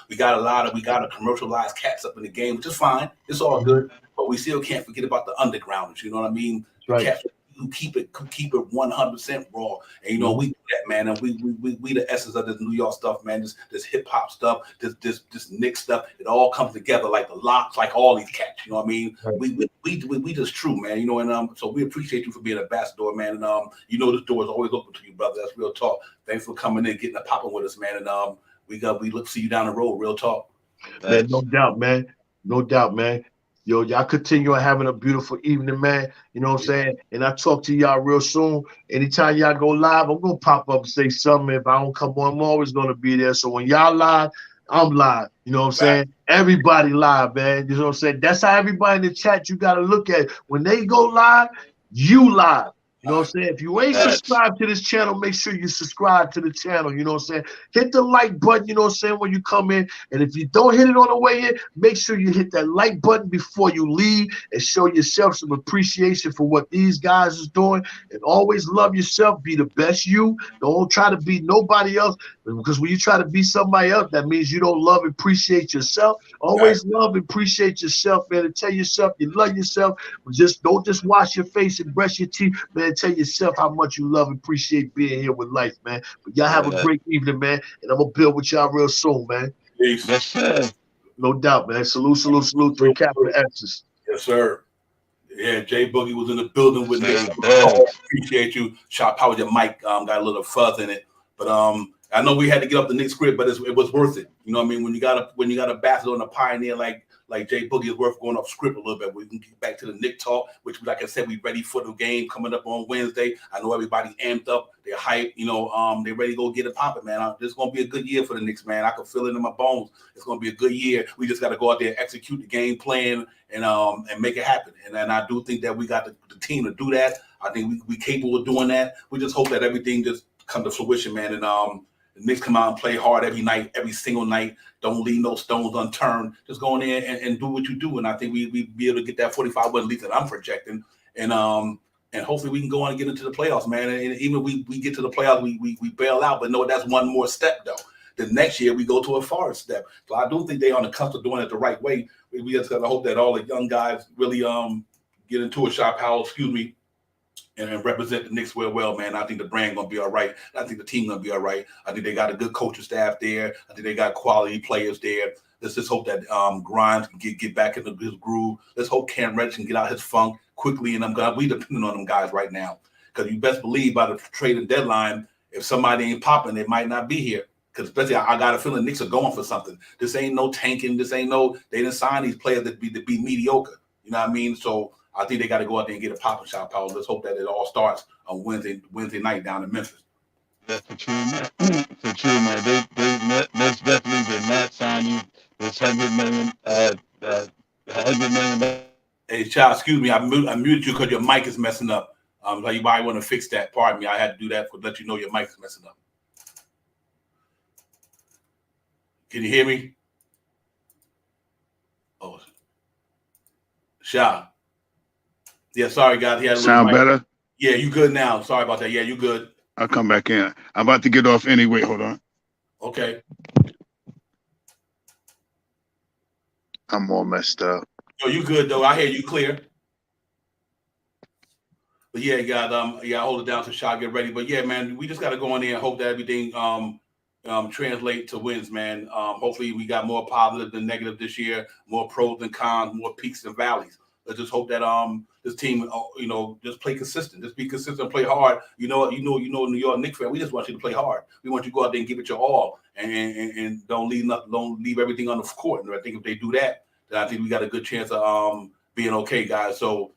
We got a commercialized cats up in the game, which is fine. It's all good, but we still can't forget about the undergrounders. You know what I mean? Right. Cats who keep it 100% raw, and we do that, man. And we the essence of this New York stuff, man. This hip hop stuff, this Knicks stuff. It all comes together like the Locks, like all these cats. You know what I mean? Right. We just true, man. And so we appreciate you for being an ambassador, man. And this door is always open to you, brother. That's real talk. Thanks for coming in, getting a popping with us, man. And we look to see you down the road. Real talk. Man, no doubt, man. No doubt, man. Yo, y'all continue having a beautiful evening, man. You know what I'm saying? And I talk to y'all real soon. Anytime y'all go live, I'm going to pop up and say something. If I don't come on, I'm always going to be there. So when y'all live, I'm live. You know what I'm saying? Everybody live, man. You know what I'm saying? That's how everybody in the chat, you got to look at it. When they go live, you live. You know what I'm saying? If you ain't subscribed to this channel, make sure you subscribe to the channel. You know what I'm saying? Hit the like button, you know what I'm saying, when you come in. And if you don't hit it on the way in, make sure you hit that like button before you leave and show yourself some appreciation for what these guys is doing. And always love yourself. Be the best you. Don't try to be nobody else. Because when you try to be somebody else, that means you don't love and appreciate yourself. Always love and appreciate yourself, man. And tell yourself you love yourself. Don't just wash your face and brush your teeth, man. Tell yourself how much you love and appreciate being here with life, man. But y'all have a great evening, man. And I'm gonna build with y'all real soon, man. Peace. Yes, sir. No doubt, man. Salute, salute, salute. 3 capital X's. Yes, sir. Yeah, Jay Boogie was in the building with me. Appreciate you. Shot power, your mic got a little fuzz in it, but I know we had to get up the Knicks script, but it was worth it. You know what I mean? When you got a bastard on a pioneer like Jay Boogie, is worth going off script a little bit. We can get back to the Knick talk, which, like I said, we ready for the game coming up on Wednesday. I know everybody amped up, they're hyped. You know, they ready to go get it popping, man. This is gonna be a good year for the Knicks, man. I can feel it in my bones. It's gonna be a good year. We just got to go out there, execute the game plan, and make it happen. And I do think that we got the team to do that. I think we capable of doing that. We just hope that everything just come to fruition, man. And the Knicks come out and play hard every night, every single night. Don't leave no stones unturned. Just go in there and do what you do. And I think we be able to get that 45 win, at least that I'm projecting. And hopefully we can go on and get into the playoffs, man. And even if we get to the playoffs, we bail out. But no, that's one more step, though. The next year we go to a far step. So I do think they're on the cusp of doing it the right way. We just got to hope that all the young guys really get into a shot power, and represent the Knicks well, man. I think the brand gonna be all right. I think the team gonna be all right. I think they got a good coaching staff there. I think they got quality players there. Let's just hope that Grimes can get back into his groove. Let's hope Cam Reddish can get out his funk quickly. And we depending on them guys right now, because you best believe by the trading deadline, if somebody ain't popping, they might not be here. Because especially I got a feeling Knicks are going for something. This ain't no tanking. This ain't no. They didn't sign these players to be mediocre. You know what I mean? So I think they got to go out there and get a popping shot power. Let's hope that it all starts on Wednesday night down in Memphis. That's the true, man. The true, man. They most definitely did not sign you this $100 million. Hey, child, excuse me. I muted you because your mic is messing up. Like you might want to fix that. Pardon me. I had to do that to let you know your mic is messing up. Can you hear me? Oh, Sha. Yeah, sorry, guys. He had a Sound better? Yeah, you good now. Sorry about that. Yeah, you good. I'll come back in. I'm about to get off anyway. Hold on. Okay. I'm all messed up. Yo, you good though. I hear you clear. But yeah, you got hold it down to shot, get ready. But yeah, man, we just gotta go in there and hope that everything translate to wins, man. Hopefully we got more positive than negative this year, more pros than cons, more peaks and valleys. Let's just hope that this team, just play consistent, just be consistent, play hard. You know, New York Knicks fan, we just want you to play hard. We want you to go out there and give it your all, and don't leave nothing, don't leave everything on the court. And I think if they do that, then I think we got a good chance of being okay, guys. So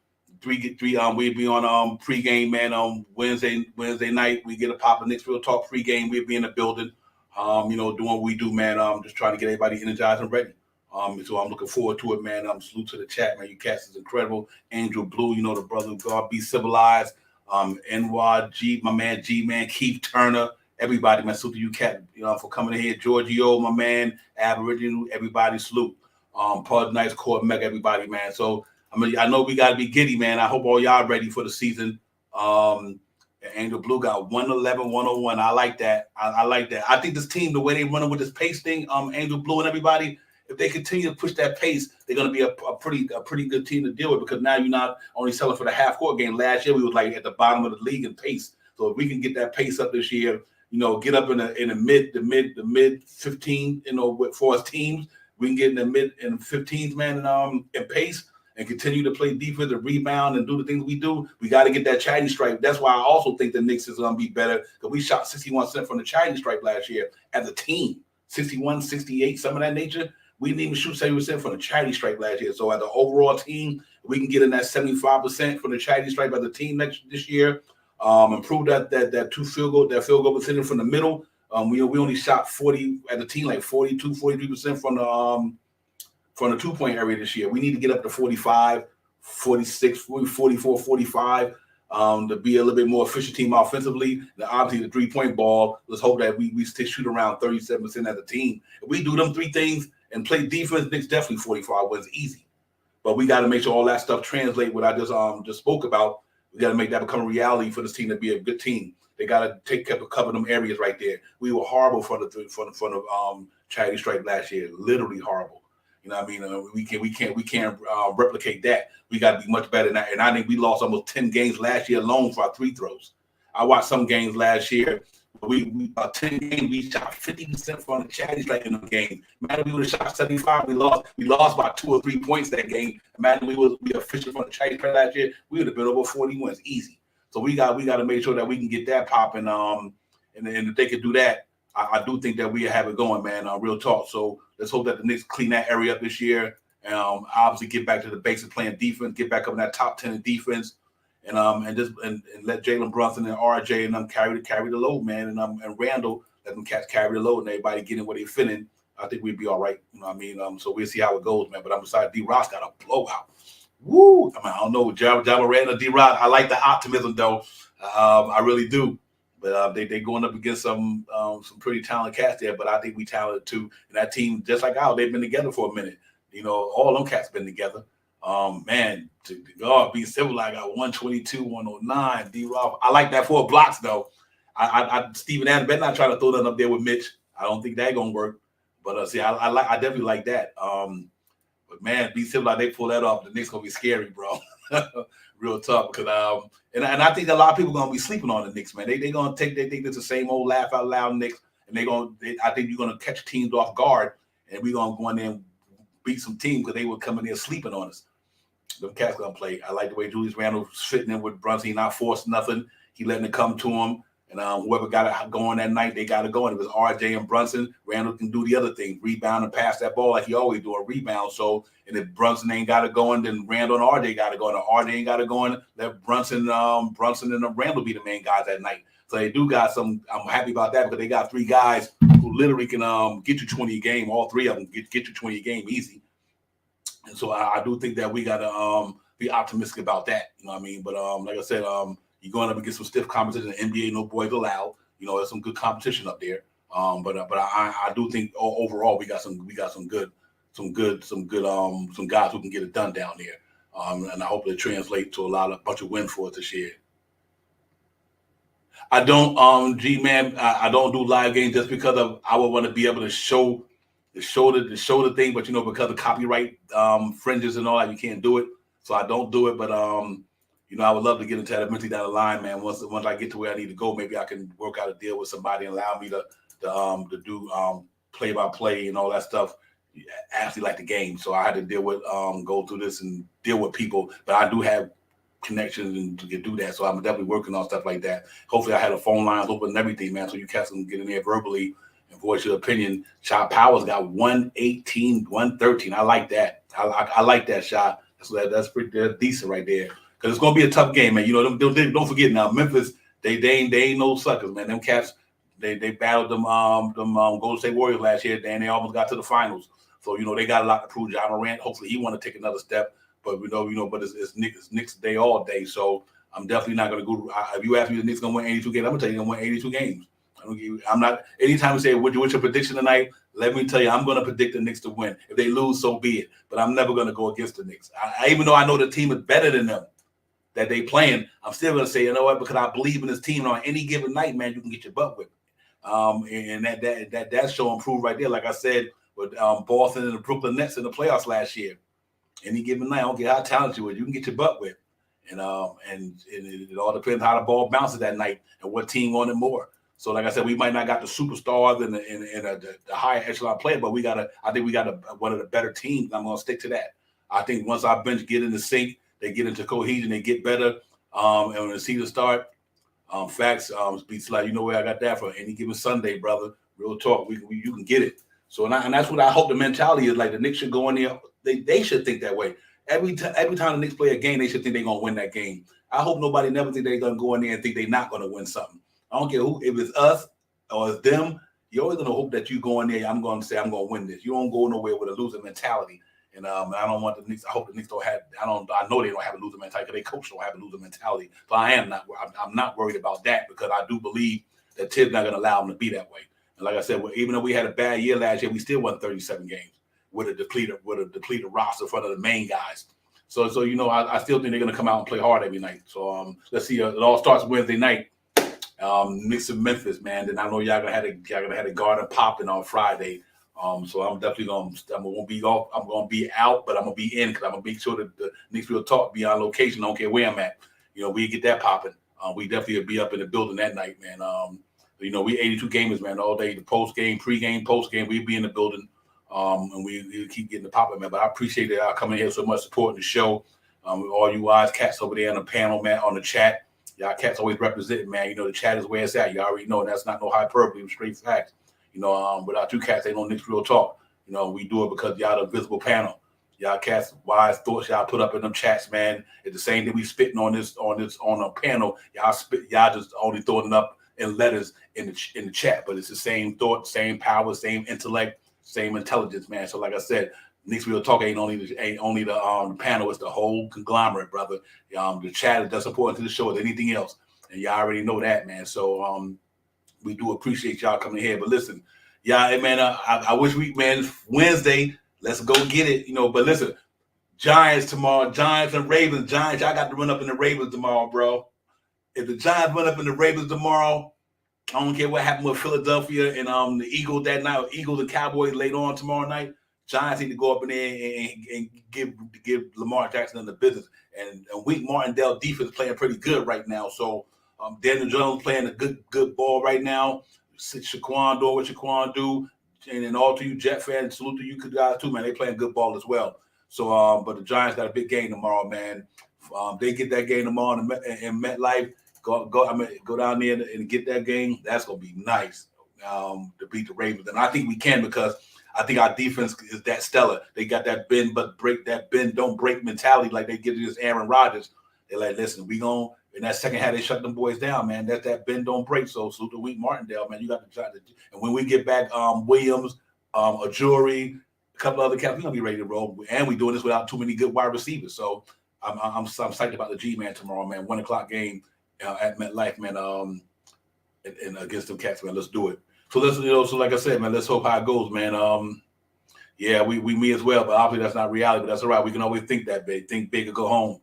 we'll be on pregame, man. On Wednesday night, we get a pop of Knicks Real Talk pregame. We'll be in the building, doing what we do, man. Just trying to get everybody energized and ready. So I'm looking forward to it, man. Salute to the chat, man. You cats is incredible. Angel Blue, the brother of God, be civilized. NYG, my man G-Man, Keith Turner, everybody, man. Salute to you, cat, for coming in here. Giorgio, my man, Aboriginal, everybody, salute. Pud Nice Court Mega, everybody, man. So I know we gotta be giddy, man. I hope all y'all ready for the season. Angel Blue got 111, 101. I like that. I like that. I think this team, the way they running with this pace thing, Angel Blue and everybody, if they continue to push that pace, they're going to be a pretty good team to deal with, because now you're not only selling for the half court game. Last year we was like at the bottom of the league in pace. So if we can get that pace up this year, get up in the mid 15, for us teams, we can get in the mid and 15s, man, in pace, and continue to play defense and rebound and do the things we do. We got to get that charity stripe. That's why I also think the Knicks is going to be better, because we shot 61% from the charity stripe last year as a team, 61, 68, some of that nature. We didn't even shoot 70% from the charity stripe last year. So as an overall team, we can get in that 75% from the charity stripe as a team this year. Improve that field goal percentage from the middle. We only shot 40 as a team, like 42, 43% from the 2-point area this year. We need to get up to 45, 46, 44, 45. to be a little bit more efficient team offensively. Then obviously the 3-point ball. Let's hope that we still shoot around 37% as a team. If we do them 3 things and play defense, Knicks definitely 45 wins easy. But we got to make sure all that stuff translate. What I just spoke about. We got to make that become a reality for this team to be a good team. They got to cover them areas right there. We were horrible for the charity stripe last year. Literally horrible. You know what I mean? We can't replicate that. We got to be much better than that. And I think we lost almost 10 games last year alone for our 3 throws. I watched some games last year. We 10 games, we shot 50% from the charity stripe in the game. Imagine we would have shot 75. We lost by 2 or 3 points that game. Imagine we efficient from the charity stripe last year. We would have been over 40 wins easy. So we got to make sure that we can get that popping. And if they could do that, I do think that we have it going, man. Real talk. So let's hope that the Knicks clean that area up this year. Obviously get back to the basics playing defense, get back up in that top 10 in defense, and let Jalen Brunson and RJ and them carry the load, man. And Randall, let them cats carry the load and everybody getting what they're feeling. I think we'd be all right. You know what I mean? So we'll see how it goes, man. But I'm excited. D-Ross got a blowout. Woo! I mean, I don't know, Ja Morant or D-Ross. I like the optimism though. I really do. But they going up against some pretty talented cats there. But I think we talented too. And that team, just like ours, they've been together for a minute. You know, all them cats been together. Man, to God be civil, I got 122, 109. D-Ross. I like that 4 blocks though. Steven Adams better not try to throw that up there with Mitch. I don't think that gonna work. But see, I definitely like that. But man, be civil, they pull that off. The Knicks gonna be scary, bro. Real tough, because and I think a lot of people gonna be sleeping on the Knicks, man. They gonna think it's the same old laugh out loud Knicks, and I think you're gonna catch teams off guard, and we're gonna go in there and beat some teams because they were coming in sleeping on us. The cats gonna play. I like the way Julius Randle fitting in with Brunson. He not forcing nothing. He letting it come to him. And whoever got it going that night, they got it going. If it's RJ and Brunson, Randall can do the other thing, rebound and pass that ball like he always do, a rebound. So, and if Brunson ain't got it going, then Randall and RJ got it going. If RJ ain't got it going, let Brunson and Randall be the main guys that night. So they do got some. I'm happy about that because they got 3 guys who literally can get you 20 a game. All 3 of them get you 20 a game easy. And so I do think that we got to be optimistic about that. You know what I mean? But like I said, you're going up against some stiff competition in the NBA, no boys allowed. You know, there's some good competition up there. But I do think overall we got some guys who can get it done down there. And I hope it translates to a bunch of wins for us this year. I don't, G-Man, I don't do live games just because I would want to be able to show the thing, but because of copyright fringes and all that, you can't do it. So I don't do it, but I would love to get into that eventually down the line, man. Once I get to where I need to go, maybe I can work out a deal with somebody and allow me to do play-by-play and all that stuff. I actually like the game, so I had to go through this and deal with people. But I do have connections and to do that, so I'm definitely working on stuff like that. Hopefully, I had a phone line open and everything, man, so you cats can get in there verbally and voice your opinion. Shot Powers got 118, 113. I like that. I like that shot. So that's pretty decent right there. Because it's gonna be a tough game, man. Don't forget now, Memphis, they ain't no suckers, man. Them cats, they battled them Golden State Warriors last year, and they almost got to the finals. So they got a lot to prove. Ja Morant, hopefully he want to take another step, but but it's Knicks day all day. So I'm definitely not gonna go. If you ask me, the Knicks gonna win 82 games, I'm gonna tell you they're gonna win 82 games. I'm not. Anytime you say what's your prediction tonight, let me tell you, I'm going to predict the Knicks to win. If they lose, so be it. But I'm never going to go against the Knicks. Even though I know the team is better than them that they playing, I'm still going to say, you know what? Because I believe in this team. On any given night, man, you can get your butt whipped. And that show improved right there. Like I said, with Boston and the Brooklyn Nets in the playoffs last year. Any given night, I don't care how talented you are, you can get your butt whipped. And it all depends how the ball bounces that night and what team wanted more. So, like I said, we might not got the superstars and the higher echelon player, but I think we got one of the better teams. I'm going to stick to that. I think once our bench get in the sync, they get into cohesion, they get better. And when the season start, facts, beats like, where I got that for any given Sunday, brother. Real talk, you can get it. So, and that's what I hope the mentality is. Like the Knicks should go in there. They should think that way. Every time the Knicks play a game, they should think they're going to win that game. I hope nobody never think they're going to go in there and think they're not going to win something. I don't care if it's us or it's them. You're always going to hope that you go in there. I'm going to say I'm going to win this. You don't go nowhere with a losing mentality. And I don't want the Knicks. I hope the Knicks don't have. I know they don't have a loser mentality because their coach don't have a loser mentality. But I'm not worried about that because I do believe that Tibbs not going to allow them to be that way. And like I said, even though we had a bad year last year, we still won 37 games with a depleted roster in front of the main guys. So I still think they're going to come out and play hard every night. So let's see. It all starts Wednesday night. Knicks in Memphis, man. Then I know y'all gonna have a garden popping on Friday. So I'm definitely gonna be off. I'm gonna be out, but I'm gonna be in because I'm gonna make sure that the Knicks will talk, be on location. I don't care where I'm at. We get that popping. We definitely will be up in the building that night, man. We 82 gamers, man, all day. The post game, pre-game, post game, we be in the building. And we keep getting the popping, man. But I appreciate that y'all coming here so much supporting the show. All you guys, cats over there on the panel, man, on the chat. Y'all cats always representing, man. The chat is where it's at. You already know, and that's not no hyperbole, it's straight facts. Without you cats, ain't no Knicks Real Talk. We do it because y'all the visible panel. Y'all cats, wise thoughts y'all put up in them chats, man. It's the same thing we spitting on a panel. Y'all just only throwing it up in letters in the chat, but it's the same thought, same power, same intellect, same intelligence, man. So like I said, Knicks Real Talk ain't only the panel, it's the whole conglomerate, brother. The chat is just important to the show as anything else, and y'all already know that, man. So we do appreciate y'all coming here. But listen, y'all, man, I wish Wednesday, let's go get it, But listen, Giants tomorrow, Giants and Ravens. Giants, y'all got to run up in the Ravens tomorrow, bro. If the Giants run up in the Ravens tomorrow, I don't care what happened with Philadelphia and the Eagles that night, Eagles and Cowboys later on tomorrow night. Giants need to go up in there and give Lamar Jackson the business. And Wink Martindale defense playing pretty good right now. So Daniel Jones playing a good ball right now. Shaquan doing what Shaquan do. And then all to you Jet fans, salute to you guys too, man. They playing good ball as well. So but the Giants got a big game tomorrow, man. They get that game tomorrow in MetLife. Go down there and get that game. That's gonna be nice to beat the Ravens. And I think we can because I think our defense is that stellar. They got that bend but break, that bend don't break mentality like they give this Aaron Rodgers. They're like, listen, we gon' in that second half they shut them boys down, man. That bend don't break. So salute to Wink Martindale, man. You got to try to. And when we get back, Williams, Ajuri, a couple other cats, we gonna be ready to roll. And we doing this without too many good wide receivers. So I'm psyched about the G-Man tomorrow, man. 1:00 game at MetLife, man. And against them cats, man. Let's do it. So let's, so like I said, man, let's hope how it goes, man. Yeah, we me as well, but obviously that's not reality. But that's all right. We can always think that big, think big, and go home.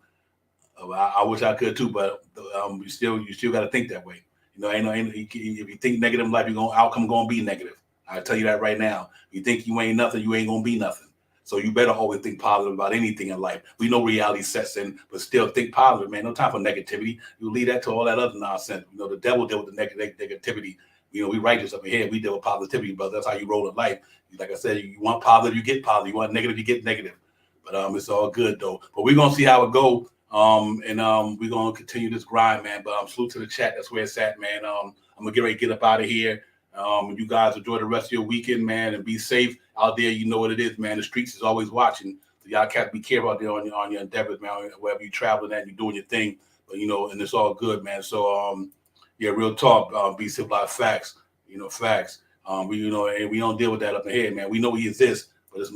I wish I could too, but you still got to think that way. If you think negative in life, outcome gonna be negative. I tell you that right now. If you think you ain't nothing, you ain't gonna be nothing. So you better always think positive about anything in life. We know reality sets in, but still think positive, man. No time for negativity. You leave that to all that other nonsense. The devil deal with the negativity. We righteous up in here. We deal with positivity, brother. That's how you roll in life. Like I said, you want positive, you get positive. You want negative, you get negative. But it's all good though. But we're gonna see how it go. And we're gonna continue this grind, man. But salute to the chat. That's where it's at, man. I'm gonna get ready to get up out of here. You guys enjoy the rest of your weekend, man, and be safe out there. You know what it is, man. The streets is always watching. So y'all got to be careful out there on your endeavors, man. Wherever you traveling at, you're doing your thing. But and it's all good, man. So yeah, real talk. Be civilized, facts. Facts. And we don't deal with that up in here, man. We know he exists, but it's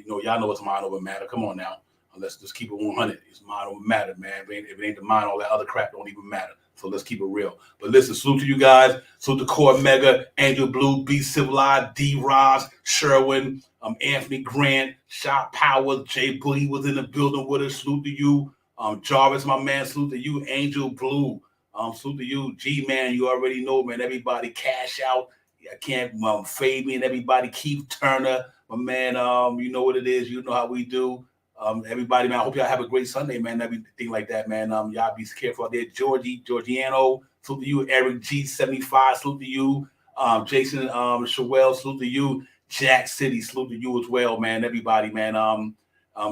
y'all know it's mind over matter. Come on now. Let's just keep it 100. It's mind over matter, man. If it ain't the mind, all that other crap don't even matter. So let's keep it real. But listen, salute to you guys. Salute to Core Mega, Angel Blue, Be Civilized, D. Ross, Sherwin, Anthony Grant, Shot Powers, Jay Boogie was in the building with us. Salute to you. Jarvis, my man, salute to you. Angel Blue, salute to you. G-Man, you already know, man. Everybody cash out. I can't fade me and everybody. Keith Turner, my man. You know what it is. You know how we do. Everybody, man, I hope y'all have a great Sunday, man. Everything like that, man. Y'all be careful out there. Georgiano, salute to you. Eric G75, salute to you. Jason Shawell, salute to you. Jack City, salute to you as well, man. Everybody, man. Y'all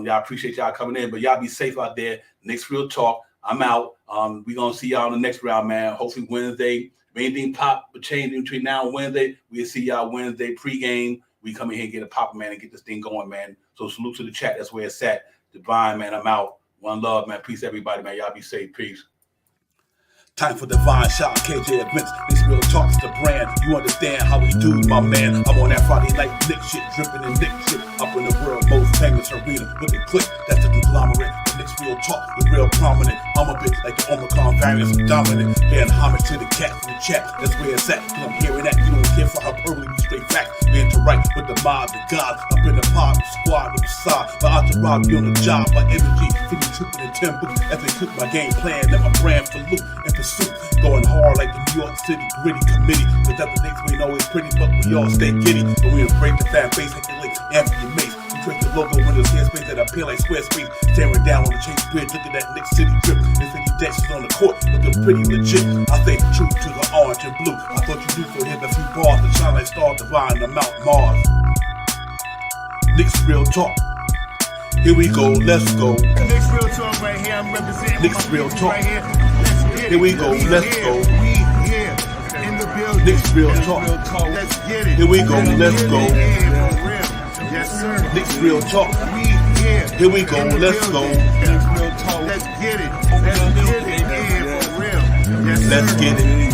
appreciate y'all coming in, but y'all be safe out there. Knicks Real Talk. I'm out. We're gonna see y'all in the next round, man. Hopefully Wednesday. If anything pop change between now and Wednesday, we'll see y'all Wednesday pregame. We come in here and get a pop, man, and get this thing going, man. So salute to the chat. That's where it's at. Divine, man. I'm out. One love, man. Peace, everybody, man. Y'all be safe. Peace. Time for divine shot, KJ events. This real talk's the brand. You understand how we do, my man. I'm on that Friday night Knicks shit, dripping in Knicks shit. Up in the world, most famous arena with the click. That's the conglomerate. The Knicks real talk, the real prominent. I'm a bit like the Omicron variant, so dominant. Paying homage to the cat in the chat. That's where it's at. Cause I'm hearing that. You don't care for hyperbole, you straight fact. We interact with the mob, the gods. Up in the pod, the squad, with the side. My entourage be on the job, my energy. Feeling tripping in 10 books. As they cook my game plan, and my brand for loot and pursuit. Going hard like the New York City gritty committee. Cause that the Knicks ain't always pretty, but we all stay giddy. But we afraid the fan base, like the links, Anthony Mace. We drink the logo in the space that appear like Squarespace. Staring down on the Chase Bridge, look at that Knicks City drip. There's any dashes on the court, looking pretty legit. I stay true to the orange and blue. I thought you knew, so here's a few bars to shine like stars divine to Mount Mars. Knicks real talk. Here we go, let's go. Knicks real talk right here. I'm representing Knicks real talk. right here. Let's get it. Here we go, let's go. We here in the building. Knicks real talk. Let's get it. Here we go, let's go. Yeah, for real. Yes, sir. Knicks real talk. We here. Here we go, in the let's go. building. Let's get it. Let's get it. Yeah, for real. Yes, sir. Let's get it.